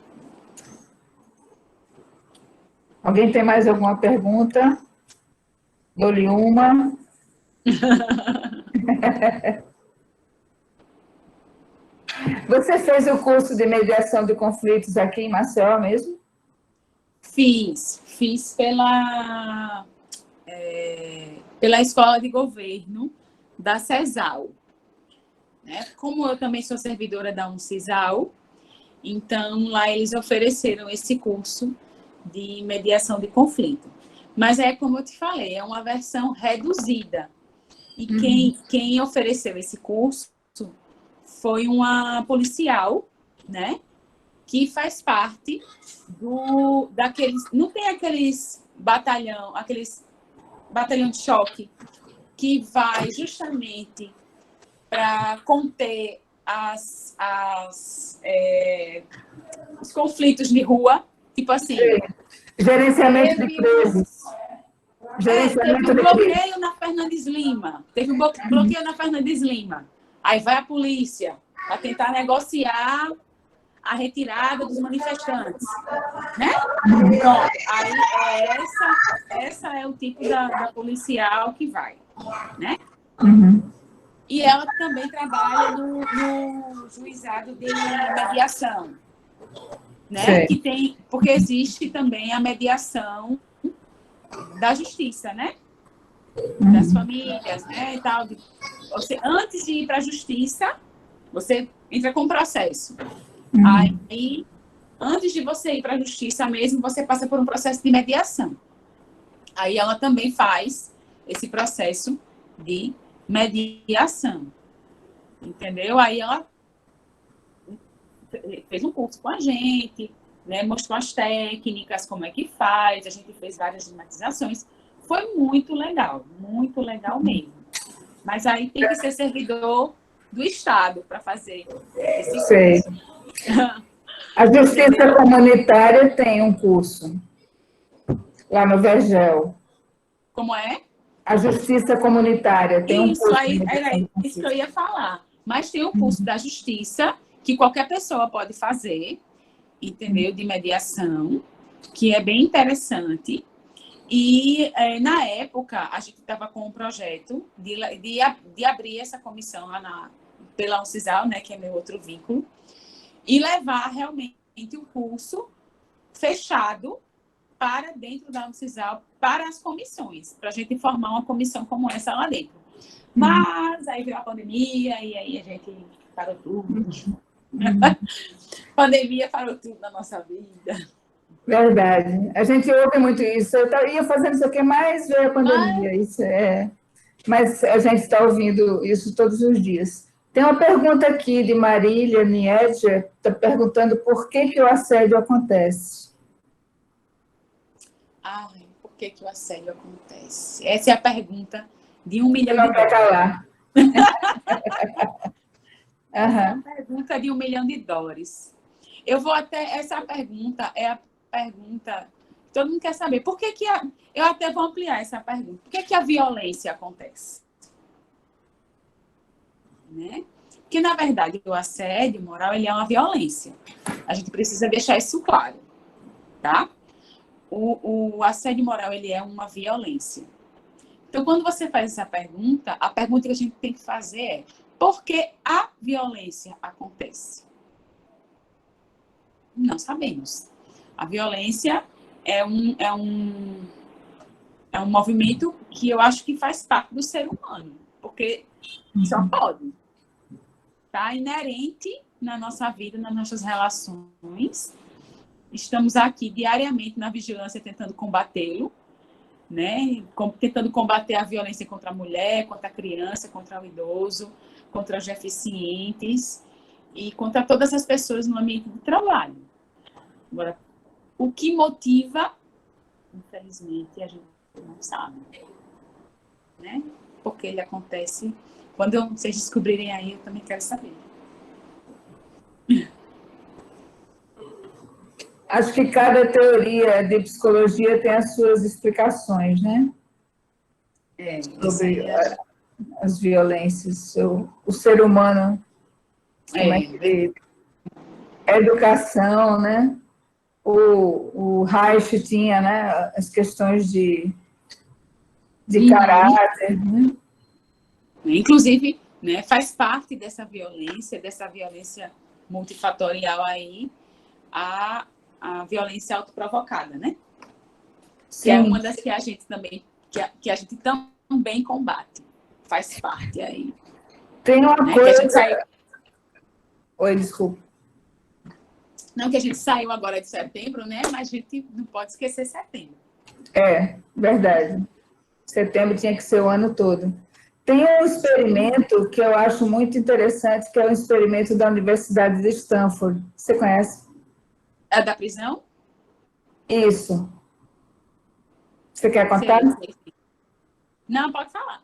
Alguém tem mais alguma pergunta? Dou-lhe uma. Você fez o curso de mediação de conflitos aqui em Maceió mesmo? Fiz pela Escola de Governo da CESAL. Né? Como eu também sou servidora da UNCISAL, então lá eles ofereceram esse curso de mediação de conflito. Mas é como eu te falei, é uma versão reduzida. E quem ofereceu esse curso foi uma policial, né? Que faz parte daqueles... Não tem aqueles batalhão de choque que vai justamente para conter os conflitos de rua, tipo assim. Gerenciamento de crises. Teve um bloqueio na Fernandes Lima. Aí vai a polícia para tentar negociar a retirada dos manifestantes, né? Pronto. Aí essa é o tipo da policial que vai, né? E ela também trabalha no juizado de mediação, né? Porque existe também a mediação da justiça, né? Das famílias, né? E tal. Antes de ir para a justiça, você entra com um processo. Aí, antes de você ir para a justiça mesmo, você passa por um processo de mediação. Aí ela também faz esse processo de mediação. Entendeu? Aí ela fez um curso com a gente, né? Mostrou as técnicas, como é que faz, a gente fez várias dramatizações. Foi muito legal mesmo. Mas aí tem que ser servidor do Estado para fazer esse curso. A Justiça Comunitária tem um curso lá no Vergel. Como é? A Justiça Comunitária tem um curso. Isso, aí era isso que eu ia falar. Mas tem um curso da Justiça que qualquer pessoa pode fazer, entendeu? De mediação, que é bem interessante. E, na época, a gente estava com um projeto de abrir essa comissão lá pela UNCISAL, né, que é meu outro vínculo, e levar realmente o curso fechado para dentro da UNCISAL, para as comissões, para a gente formar uma comissão como essa lá dentro. Mas aí veio a pandemia e aí a gente parou tudo. Pandemia parou tudo na nossa vida. Verdade. A gente ouve muito isso. Eu ia fazendo isso aqui, mas veio a pandemia. Mas a gente está ouvindo isso todos os dias. Tem uma pergunta aqui de Marília Niedger, está perguntando por que o assédio acontece. Por que o assédio acontece? Essa é a pergunta de 1 milhão de dólares. Calar. Essa é a pergunta de 1 milhão de dólares. Essa pergunta é a pergunta que todo mundo quer saber. Por que eu até vou ampliar essa pergunta. Por que a violência acontece? Né? Porque, na verdade, o assédio moral ele é uma violência. A gente precisa deixar isso claro. Tá? O assédio moral ele é uma violência. Então, quando você faz essa pergunta, a pergunta que a gente tem que fazer é: por que a violência acontece? Não sabemos. A violência é um movimento que eu acho que faz parte do ser humano, porque só pode. Está inerente na nossa vida, nas nossas relações. Estamos aqui diariamente na vigilância tentando combatê-lo, né? Tentando combater a violência contra a mulher, contra a criança, contra o idoso, contra os deficientes e contra todas as pessoas no ambiente de trabalho. Agora, o que motiva, infelizmente, a gente não sabe, né? Porque ele acontece. Quando vocês descobrirem aí, eu também quero saber. Acho que cada teoria de psicologia tem as suas explicações, né? Sobre as violências. O ser humano, a educação, né? O Reich tinha, né, as questões de caráter, né? Inclusive, né, faz parte dessa violência multifatorial aí, a violência autoprovocada, né? Sim. Que é uma das que a gente também, que a gente também combate. Faz parte aí. Tem uma coisa... Oi, desculpa. Não, que a gente saiu agora de setembro, né? Mas a gente não pode esquecer setembro. É, verdade. Setembro tinha que ser o ano todo. Tem um experimento que eu acho muito interessante, que é o experimento da Universidade de Stanford. Você conhece? É da prisão? Isso. Você quer contar? Sei, sei, sei. Não, pode falar.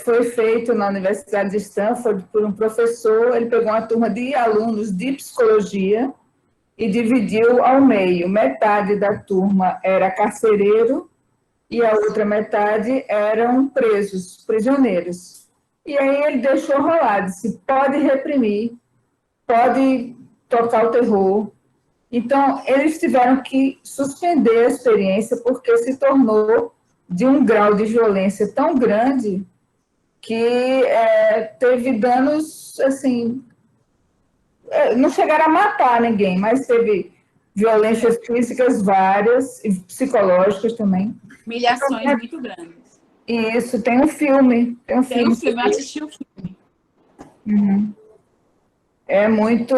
Foi feito na Universidade de Stanford por um professor. Ele pegou uma turma de alunos de psicologia e dividiu ao meio. Metade da turma era carcereiro e a outra metade eram presos, prisioneiros. E aí ele deixou rolar, disse, pode reprimir, pode tocar o terror. Então, eles tiveram que suspender a experiência porque se tornou de um grau de violência tão grande que teve danos, assim, não chegaram a matar ninguém, mas teve violências físicas várias e psicológicas também. Humilhações muito grandes. E isso tem um filme, tem um Tem um filme. filme, eu assisti o filme. É muito,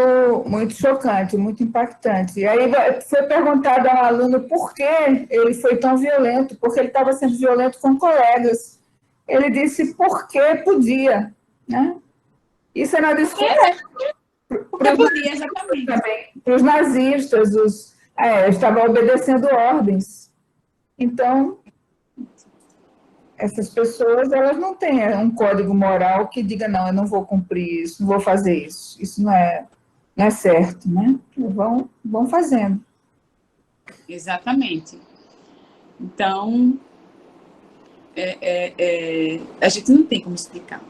muito chocante, muito impactante. E aí foi perguntado ao aluno por que ele foi tão violento, porque ele estava sendo violento com colegas. Ele disse porque podia, né? Isso é na Porque discussão é, porque podia, exatamente. também, para os nazistas, estavam obedecendo ordens. Então, essas pessoas, elas não têm um código moral que diga, não, eu não vou cumprir isso, não vou fazer isso. Isso não é certo, né? Vão fazendo. Exatamente. Então, a gente não tem como explicar.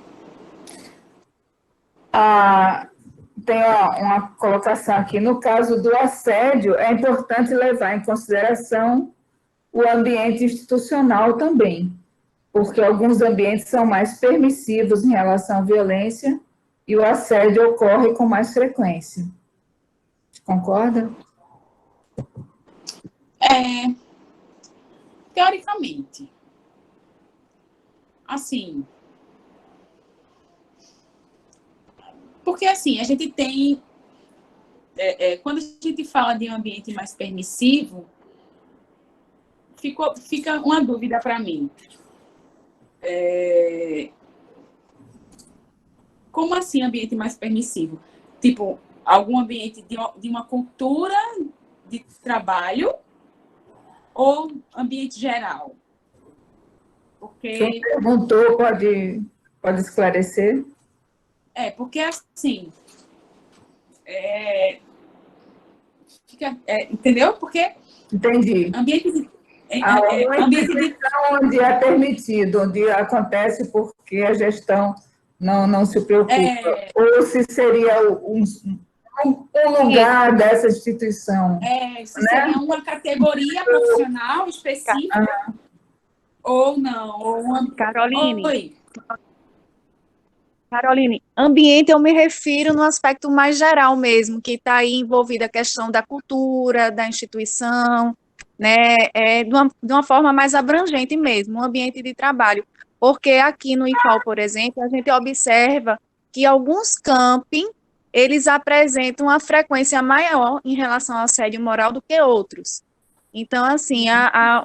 Tem uma colocação aqui. No caso do assédio, é importante levar em consideração o ambiente institucional também, porque alguns ambientes são mais permissivos em relação à violência e o assédio ocorre com mais frequência. Concorda? Teoricamente, assim, porque assim, a gente tem, quando a gente fala de um ambiente mais permissivo, fica uma dúvida para mim. Como assim ambiente mais permissivo? Tipo, algum ambiente de uma cultura de trabalho ou ambiente geral? Quem Porque, perguntou pode esclarecer? porque assim, entendeu? Porque Entendi. ambiente de, Há uma ambiente de instituição onde é permitido, onde acontece porque a gestão não se preocupa. Ou se seria um lugar dessa instituição, se né? seria uma categoria profissional específica ou não? Caroline, Oi. Caroline, ambiente eu me refiro no aspecto mais geral mesmo, que está aí envolvida a questão da cultura, da instituição, né, de uma forma mais abrangente mesmo, um ambiente de trabalho. Porque aqui no IFAL, por exemplo, a gente observa que alguns camping, eles apresentam uma frequência maior em relação ao assédio moral do que outros. Então, assim,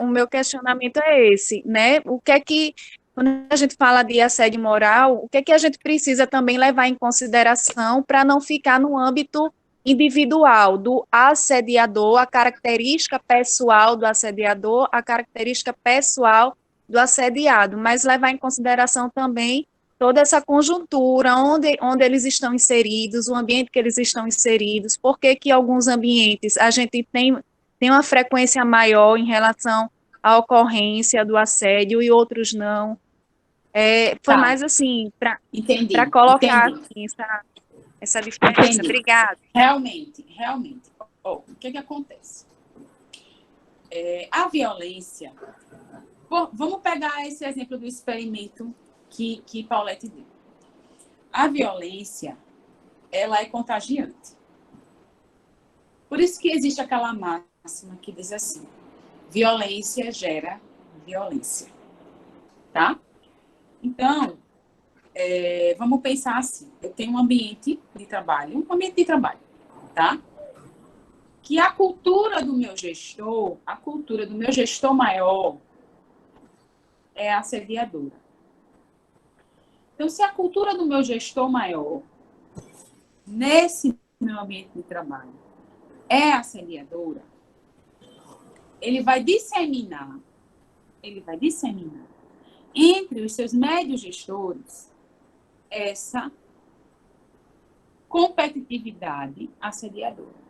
o meu questionamento é esse, né? O que é que, quando a gente fala de assédio moral, o que é que a gente precisa também levar em consideração para não ficar no âmbito individual do assediador, a característica pessoal do assediador, a característica pessoal do assediado, mas levar em consideração também toda essa conjuntura, onde eles estão inseridos, o ambiente que eles estão inseridos, por que que alguns ambientes a gente tem uma frequência maior em relação à ocorrência do assédio e outros não. Foi Tá, mais assim, para entendi, colocar entendi, assim, essa diferença. entendi. Obrigada. Realmente, realmente. O que acontece? A violência. Vamos pegar esse exemplo do experimento que Paulette deu. A violência, ela é contagiante. Por isso que existe aquela máxima que diz assim: violência gera violência. Tá? Então, vamos pensar assim: eu tenho um ambiente de trabalho, tá? que a cultura do meu gestor maior é assediadora. Então, se a cultura do meu gestor maior, nesse meu ambiente de trabalho, é assediadora, ele vai disseminar entre os seus médios gestores essa competitividade assediadora.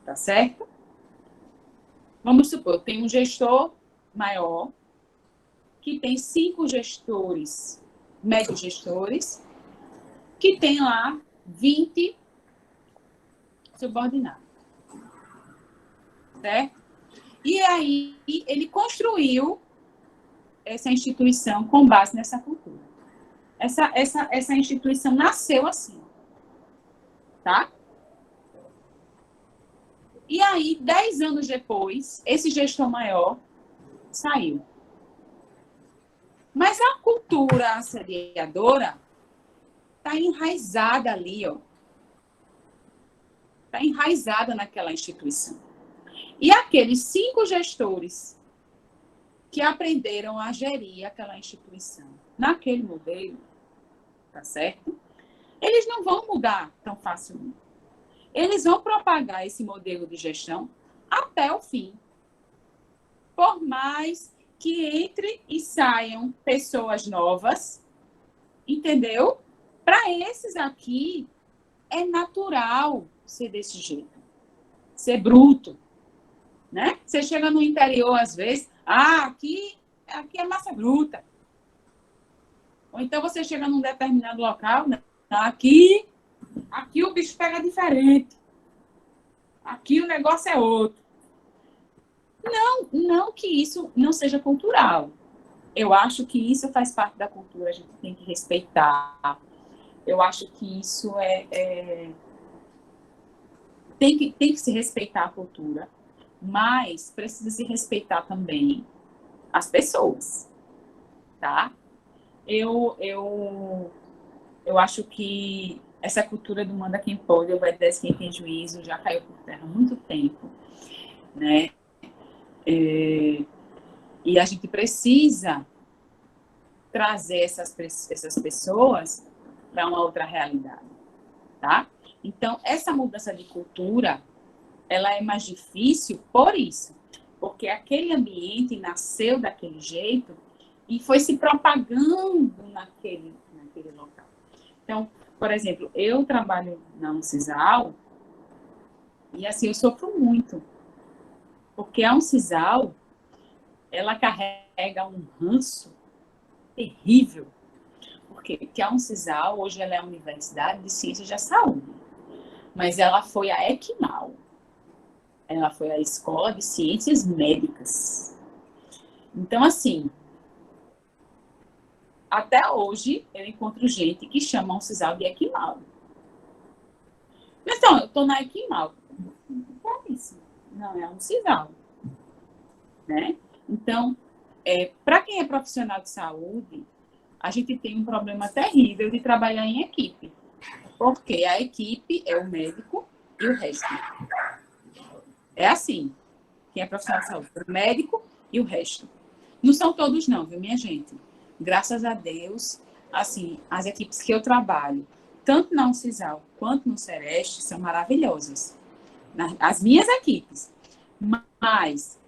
Tá certo? Vamos supor, tem um gestor maior que tem 5 gestores, médios gestores, que tem lá 20 subordinados. Certo? E aí ele construiu essa instituição com base nessa cultura. Essa instituição nasceu assim. Tá? E aí, 10 anos depois, esse gestor maior saiu. Mas a cultura assediadora está enraizada ali, ó. Está enraizada naquela instituição. E aqueles 5 gestores que aprenderam a gerir aquela instituição naquele modelo, tá certo? Eles não vão mudar tão facilmente. Eles vão propagar esse modelo de gestão até o fim. Por mais que entre e saiam pessoas novas, entendeu? Para esses aqui, é natural ser desse jeito. Ser bruto. Né? Você chega no interior, às vezes, aqui é massa bruta. Ou então você chega num determinado local, né? Aqui o bicho pega diferente. Aqui o negócio é outro. Não que isso não seja cultural. Eu acho que isso faz parte da cultura, a gente tem que respeitar. Eu acho que isso tem que se respeitar a cultura, mas precisa se respeitar também as pessoas, tá? Eu acho que essa cultura do manda quem pode, obedece quem tem juízo, já caiu por terra há muito tempo, né? E a gente precisa trazer essas pessoas para uma outra realidade, tá? Então, essa mudança de cultura, ela é mais difícil por isso, porque aquele ambiente nasceu daquele jeito e foi se propagando naquele local. Então, por exemplo, eu trabalho na Uncisal e assim eu sofro muito, porque a Uncisal, ela carrega um ranço terrível, porque a Uncisal hoje ela é a Universidade de Ciências da Saúde, mas ela foi a ECMAL, ela foi a Escola de Ciências Médicas. Então, assim, até hoje eu encontro gente que chama a Uncisal de ECMAL. Mas então, eu estou na ECMAL. Não é isso. Não, é a Uncisal. Né? Então, para quem é profissional de saúde, a gente tem um problema terrível de trabalhar em equipe. Porque a equipe é o médico e o resto. É assim. Quem é profissional de saúde, o médico e o resto. Não são todos não, viu, minha gente? Graças a Deus, assim, as equipes que eu trabalho, tanto na Uncisal quanto no Sereste, são maravilhosas. As minhas equipes. Mas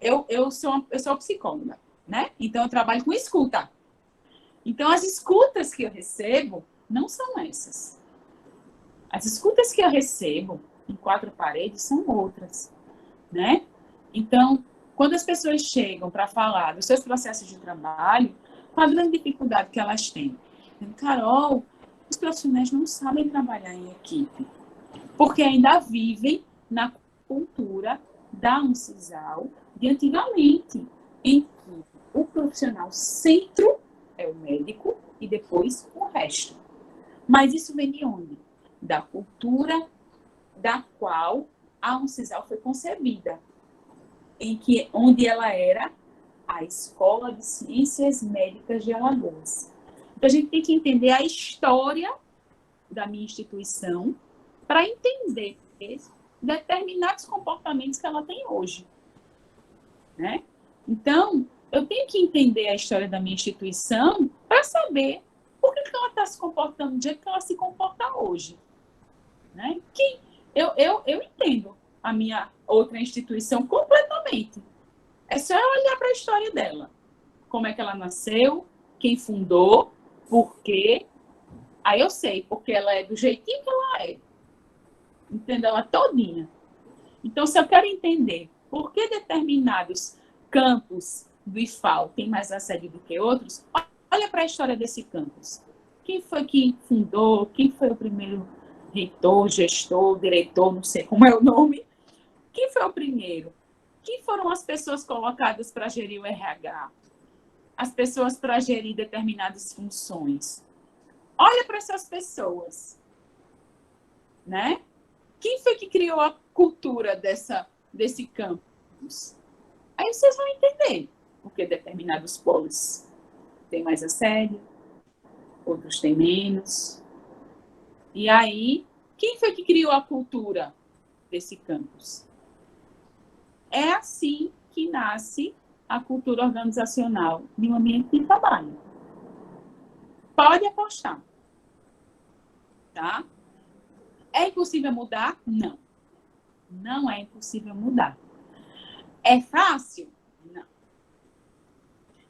eu sou psicóloga, né? Então, eu trabalho com escuta. Então, as escutas que eu recebo não são essas. As escutas que eu recebo em 4 paredes são outras, né? Então, quando as pessoas chegam para falar dos seus processos de trabalho, qual a grande dificuldade que elas têm? Carol, os profissionais não sabem trabalhar em equipe, porque ainda vivem na cultura da Uncisal de antigamente, em que o profissional centro é o médico e depois o resto. Mas isso vem de onde? Da cultura da qual a Uncisal foi concebida, onde ela era a Escola de Ciências Médicas de Alagoas. Então, a gente tem que entender a história da minha instituição para entender determinados comportamentos que ela tem hoje, né? Então, eu tenho que entender a história da minha instituição para saber por que ela está se comportando do jeito que ela se comporta hoje, né? Que eu entendo a minha outra instituição completamente. É só eu olhar para a história dela. Como é que ela nasceu, quem fundou, por quê. Aí eu sei, porque ela é do jeitinho que ela é. Entendo ela todinha. Então, se eu quero entender por que determinados campos do IFAL têm mais assédio do que outros, olha para a história desse campus. Quem foi que fundou, quem foi o primeiro reitor, gestor, diretor, não sei como é o nome. Quem foi o primeiro? Quem foram as pessoas colocadas para gerir o RH? As pessoas para gerir determinadas funções. Olha para essas pessoas, né? Quem foi que criou a cultura desse campus? Aí vocês vão entender porque determinados polos têm mais assédio, outros têm menos. E aí, quem foi que criou a cultura desse campus? É assim que nasce a cultura organizacional de um ambiente de trabalho. Pode apostar. Tá? É impossível mudar? Não. Não é impossível mudar. É fácil? Não.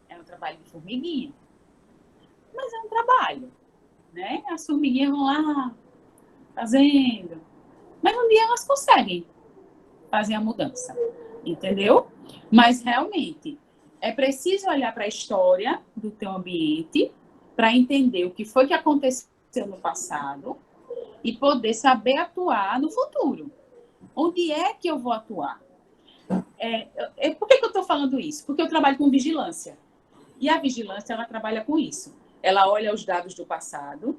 É um trabalho de formiguinha. Mas é um trabalho, né? As formiguinhas vão lá fazendo. Mas um dia elas conseguem fazer a mudança. Entendeu? Mas realmente é preciso olhar para a história do teu ambiente para entender o que foi que aconteceu no passado e poder saber atuar no futuro. Onde é que eu vou atuar? Por que eu estou falando isso? Porque eu trabalho com vigilância. E a vigilância, ela trabalha com isso. Ela olha os dados do passado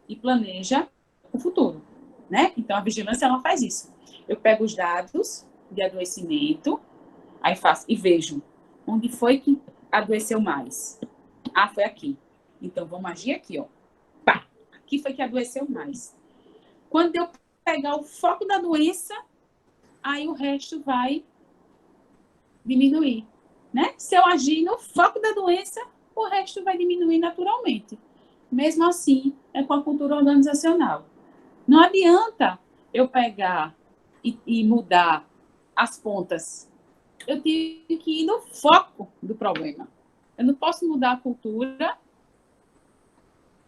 e planeja o futuro, né? Então, a vigilância, ela faz isso. Eu pego os dados de adoecimento, aí faço e vejo onde foi que adoeceu mais. Ah, foi aqui. Então, vamos agir aqui, ó. Pá, aqui foi que adoeceu mais. Quando eu pegar o foco da doença, aí o resto vai diminuir, né? Se eu agir no foco da doença, o resto vai diminuir naturalmente. Mesmo assim, é com a cultura organizacional. Não adianta eu pegar e mudar as pontas. Eu tenho que ir no foco do problema. Eu não posso mudar a cultura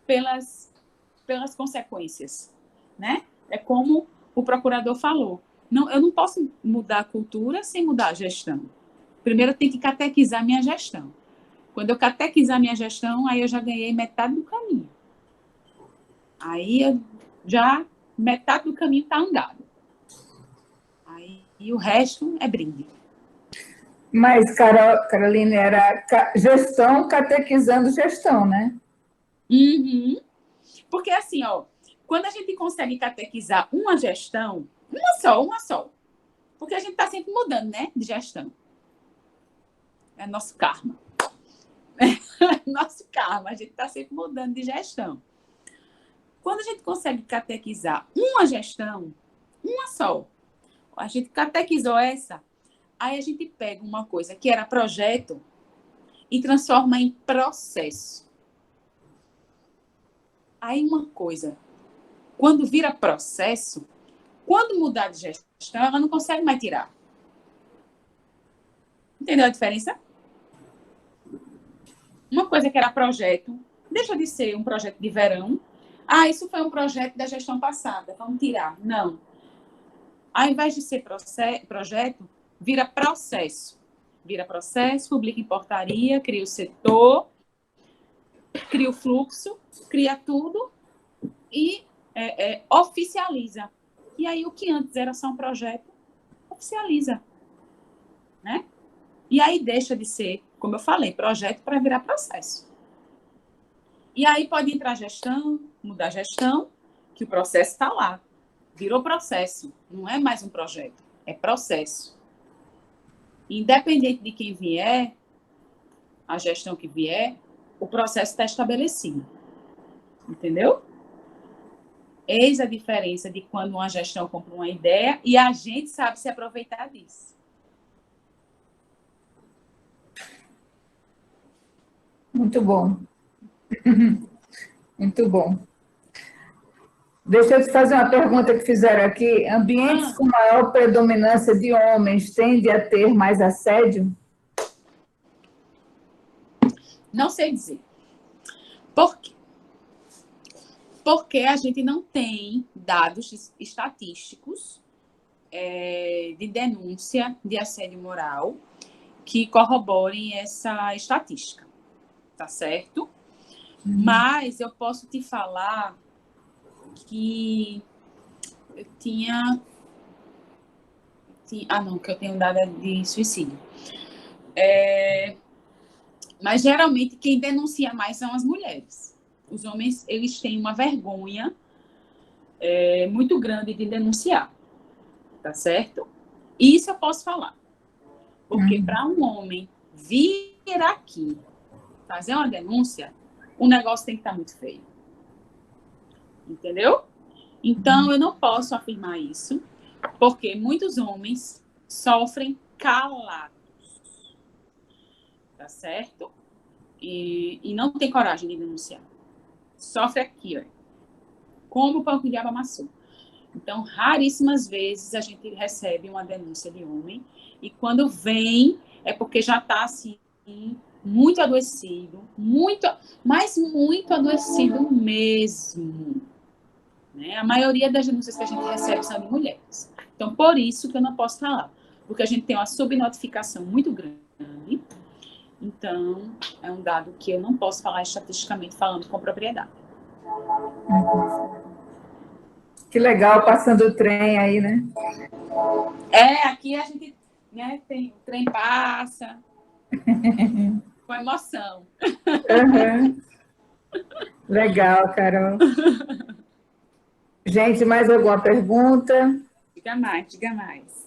pelas consequências, né? É como o procurador falou. Não, eu não posso mudar a cultura sem mudar a gestão. Primeiro, eu tenho que catequizar minha gestão. Quando eu catequizar minha gestão, aí eu já ganhei metade do caminho. Aí metade do caminho está andado. Aí o resto é brinde. Mas, Carolina, era gestão catequizando gestão, né? Uhum. Porque assim, ó, quando a gente consegue catequizar uma gestão, uma só, porque a gente está sempre mudando, né, de gestão. É nosso karma. É nosso karma, a gente está sempre mudando de gestão. Quando a gente consegue catequizar uma gestão, uma só, a gente catequizou essa, aí a gente pega uma coisa que era projeto e transforma em processo. Aí uma coisa, quando vira processo, quando mudar de gestão, ela não consegue mais tirar. Entendeu a diferença? Uma coisa que era projeto, deixa de ser um projeto de verão. Ah, isso foi um projeto da gestão passada, vamos tirar. Não. Ao invés de ser projeto, vira processo. Vira processo, publica em portaria, cria o setor, cria o fluxo, cria tudo e oficializa. E aí o que antes era só um projeto, oficializa. Né? E aí deixa de ser, como eu falei, projeto para virar processo. E aí pode entrar gestão, mudar gestão, que o processo está lá. Virou processo, não é mais um projeto, é processo. Independente de quem vier, a gestão que vier, o processo está estabelecido. Entendeu? Eis a diferença de quando uma gestão compra uma ideia e a gente sabe se aproveitar disso. Muito bom. Muito bom. Deixa eu te fazer uma pergunta que fizeram aqui. Ambientes com maior predominância de homens tendem a ter mais assédio? Não sei dizer. Por quê? Porque a gente não tem dados estatísticos de denúncia de assédio moral que corroborem essa estatística, tá certo? Mas eu posso te falar que eu tinha... não, que eu tenho dado de suicídio. Mas, geralmente, quem denuncia mais são as mulheres. Os homens, eles têm uma vergonha muito grande de denunciar, tá certo? Isso eu posso falar. Porque para um homem vir aqui fazer uma denúncia, o negócio tem que estar muito feio. Entendeu? Então, eu não posso afirmar isso, porque muitos homens sofrem calados. Tá certo? E não tem coragem de denunciar. Sofre aqui, ó. Como o pão que o diabo amassou. Então, raríssimas vezes a gente recebe uma denúncia de homem e quando vem é porque já está assim, muito adoecido, mas muito adoecido mesmo. Né? A maioria das denúncias que a gente recebe são de mulheres. Então, por isso que eu não posso falar. Porque a gente tem uma subnotificação muito grande. Então, é um dado que eu não posso falar estatisticamente falando com propriedade. Que legal, passando o trem aí, né? Aqui a gente, né, o trem passa com emoção. Uhum. Legal, Carol. Gente, mais alguma pergunta? Diga mais.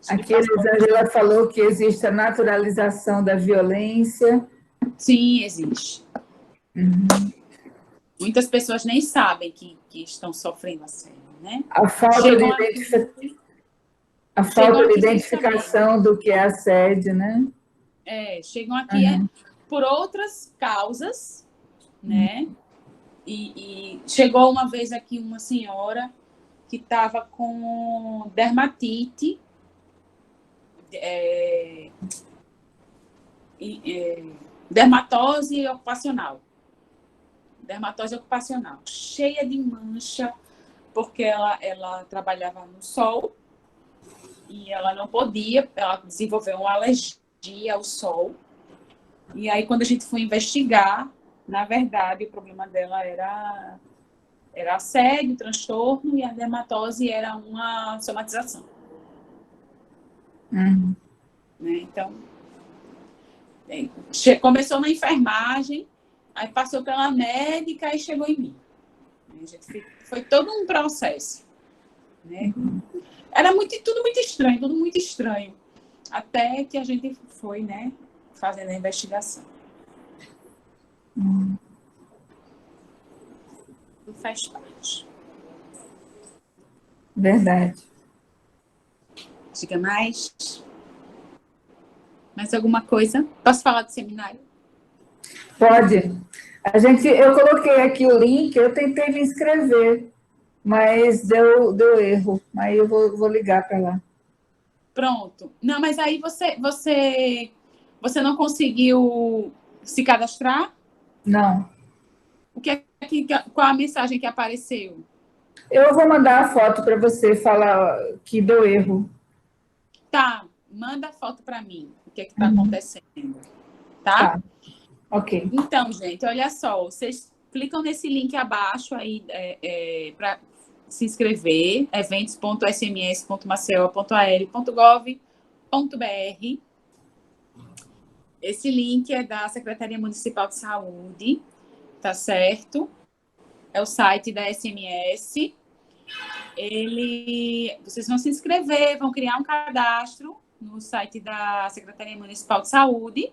Aqui a Elisângela falou que existe a naturalização da violência. Sim, existe. Muitas pessoas nem sabem que estão sofrendo assédio, né? A falta de identificação do que é assédio, né? Chegam aqui por outras causas, né? E chegou uma vez aqui uma senhora que estava com dermatite, dermatose ocupacional, cheia de mancha, porque ela trabalhava no sol e ela não podia, ela desenvolveu uma alergia ao sol. E aí, quando a gente foi investigar, na verdade, o problema dela era assédio, transtorno, e a dermatose era uma somatização. Né? Então, começou na enfermagem, aí passou pela médica e chegou em mim. Foi todo um processo. Né? Era tudo muito estranho. Até que a gente foi, né, fazendo a investigação. Tudo faz parte. Verdade. Diga mais. Mais alguma coisa? Posso falar do seminário? Pode. Eu coloquei aqui o link, eu tentei me inscrever, mas deu erro. Aí eu vou ligar para lá. Pronto. Não, mas aí você não conseguiu se cadastrar? Não. Qual a mensagem que apareceu? Eu vou mandar a foto para você falar que deu erro. Tá, manda a foto para mim. O que está acontecendo? Tá? Ok. Então, gente, olha só. Vocês clicam nesse link abaixo aí para se inscrever, eventos.sms.maceió.al.gov.br. Esse link é da Secretaria Municipal de Saúde, tá certo? É o site da SMS. Vocês vão se inscrever, vão criar um cadastro no site da Secretaria Municipal de Saúde.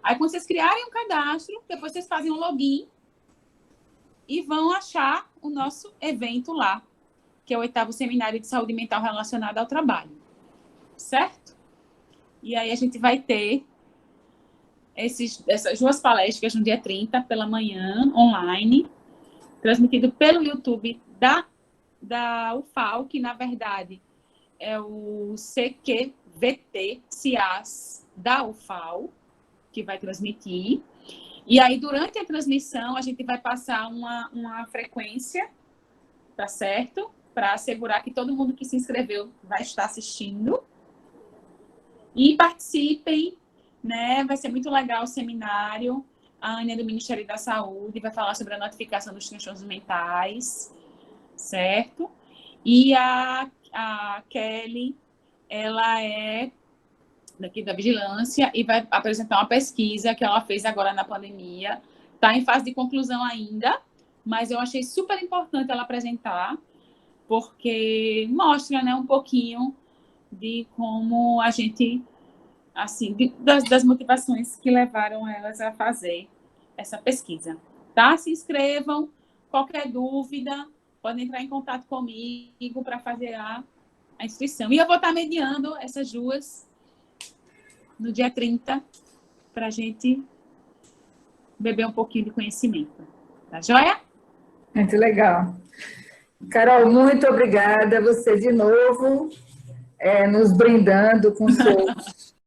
Aí, quando vocês criarem um cadastro, depois vocês fazem um login e vão achar o nosso evento lá, que é o 8º Seminário de Saúde Mental Relacionado ao Trabalho. Certo? E aí a gente vai ter essas 2 palestras no dia 30, pela manhã, online, transmitido pelo YouTube da UFAL, que, na verdade, é o CQVT, CIAS, da UFAL, que vai transmitir. E aí, durante a transmissão, a gente vai passar uma frequência, tá certo? Para assegurar que todo mundo que se inscreveu vai estar assistindo. E participem, né? Vai ser muito legal o seminário. A Ania do Ministério da Saúde vai falar sobre a notificação dos transtornos mentais, certo? E a Kelly, ela é daqui da Vigilância e vai apresentar uma pesquisa que ela fez agora na pandemia. Está em fase de conclusão ainda, mas eu achei super importante ela apresentar, porque mostra, né, um pouquinho de como a gente, assim, das motivações que levaram elas a fazer essa pesquisa. Tá? Se inscrevam, qualquer dúvida, podem entrar em contato comigo para fazer a inscrição. E eu vou estar mediando essas 2 no dia 30, para a gente beber um pouquinho de conhecimento. Tá joia? Muito legal. Carol, muito obrigada. Você, de novo, nos brindando com seus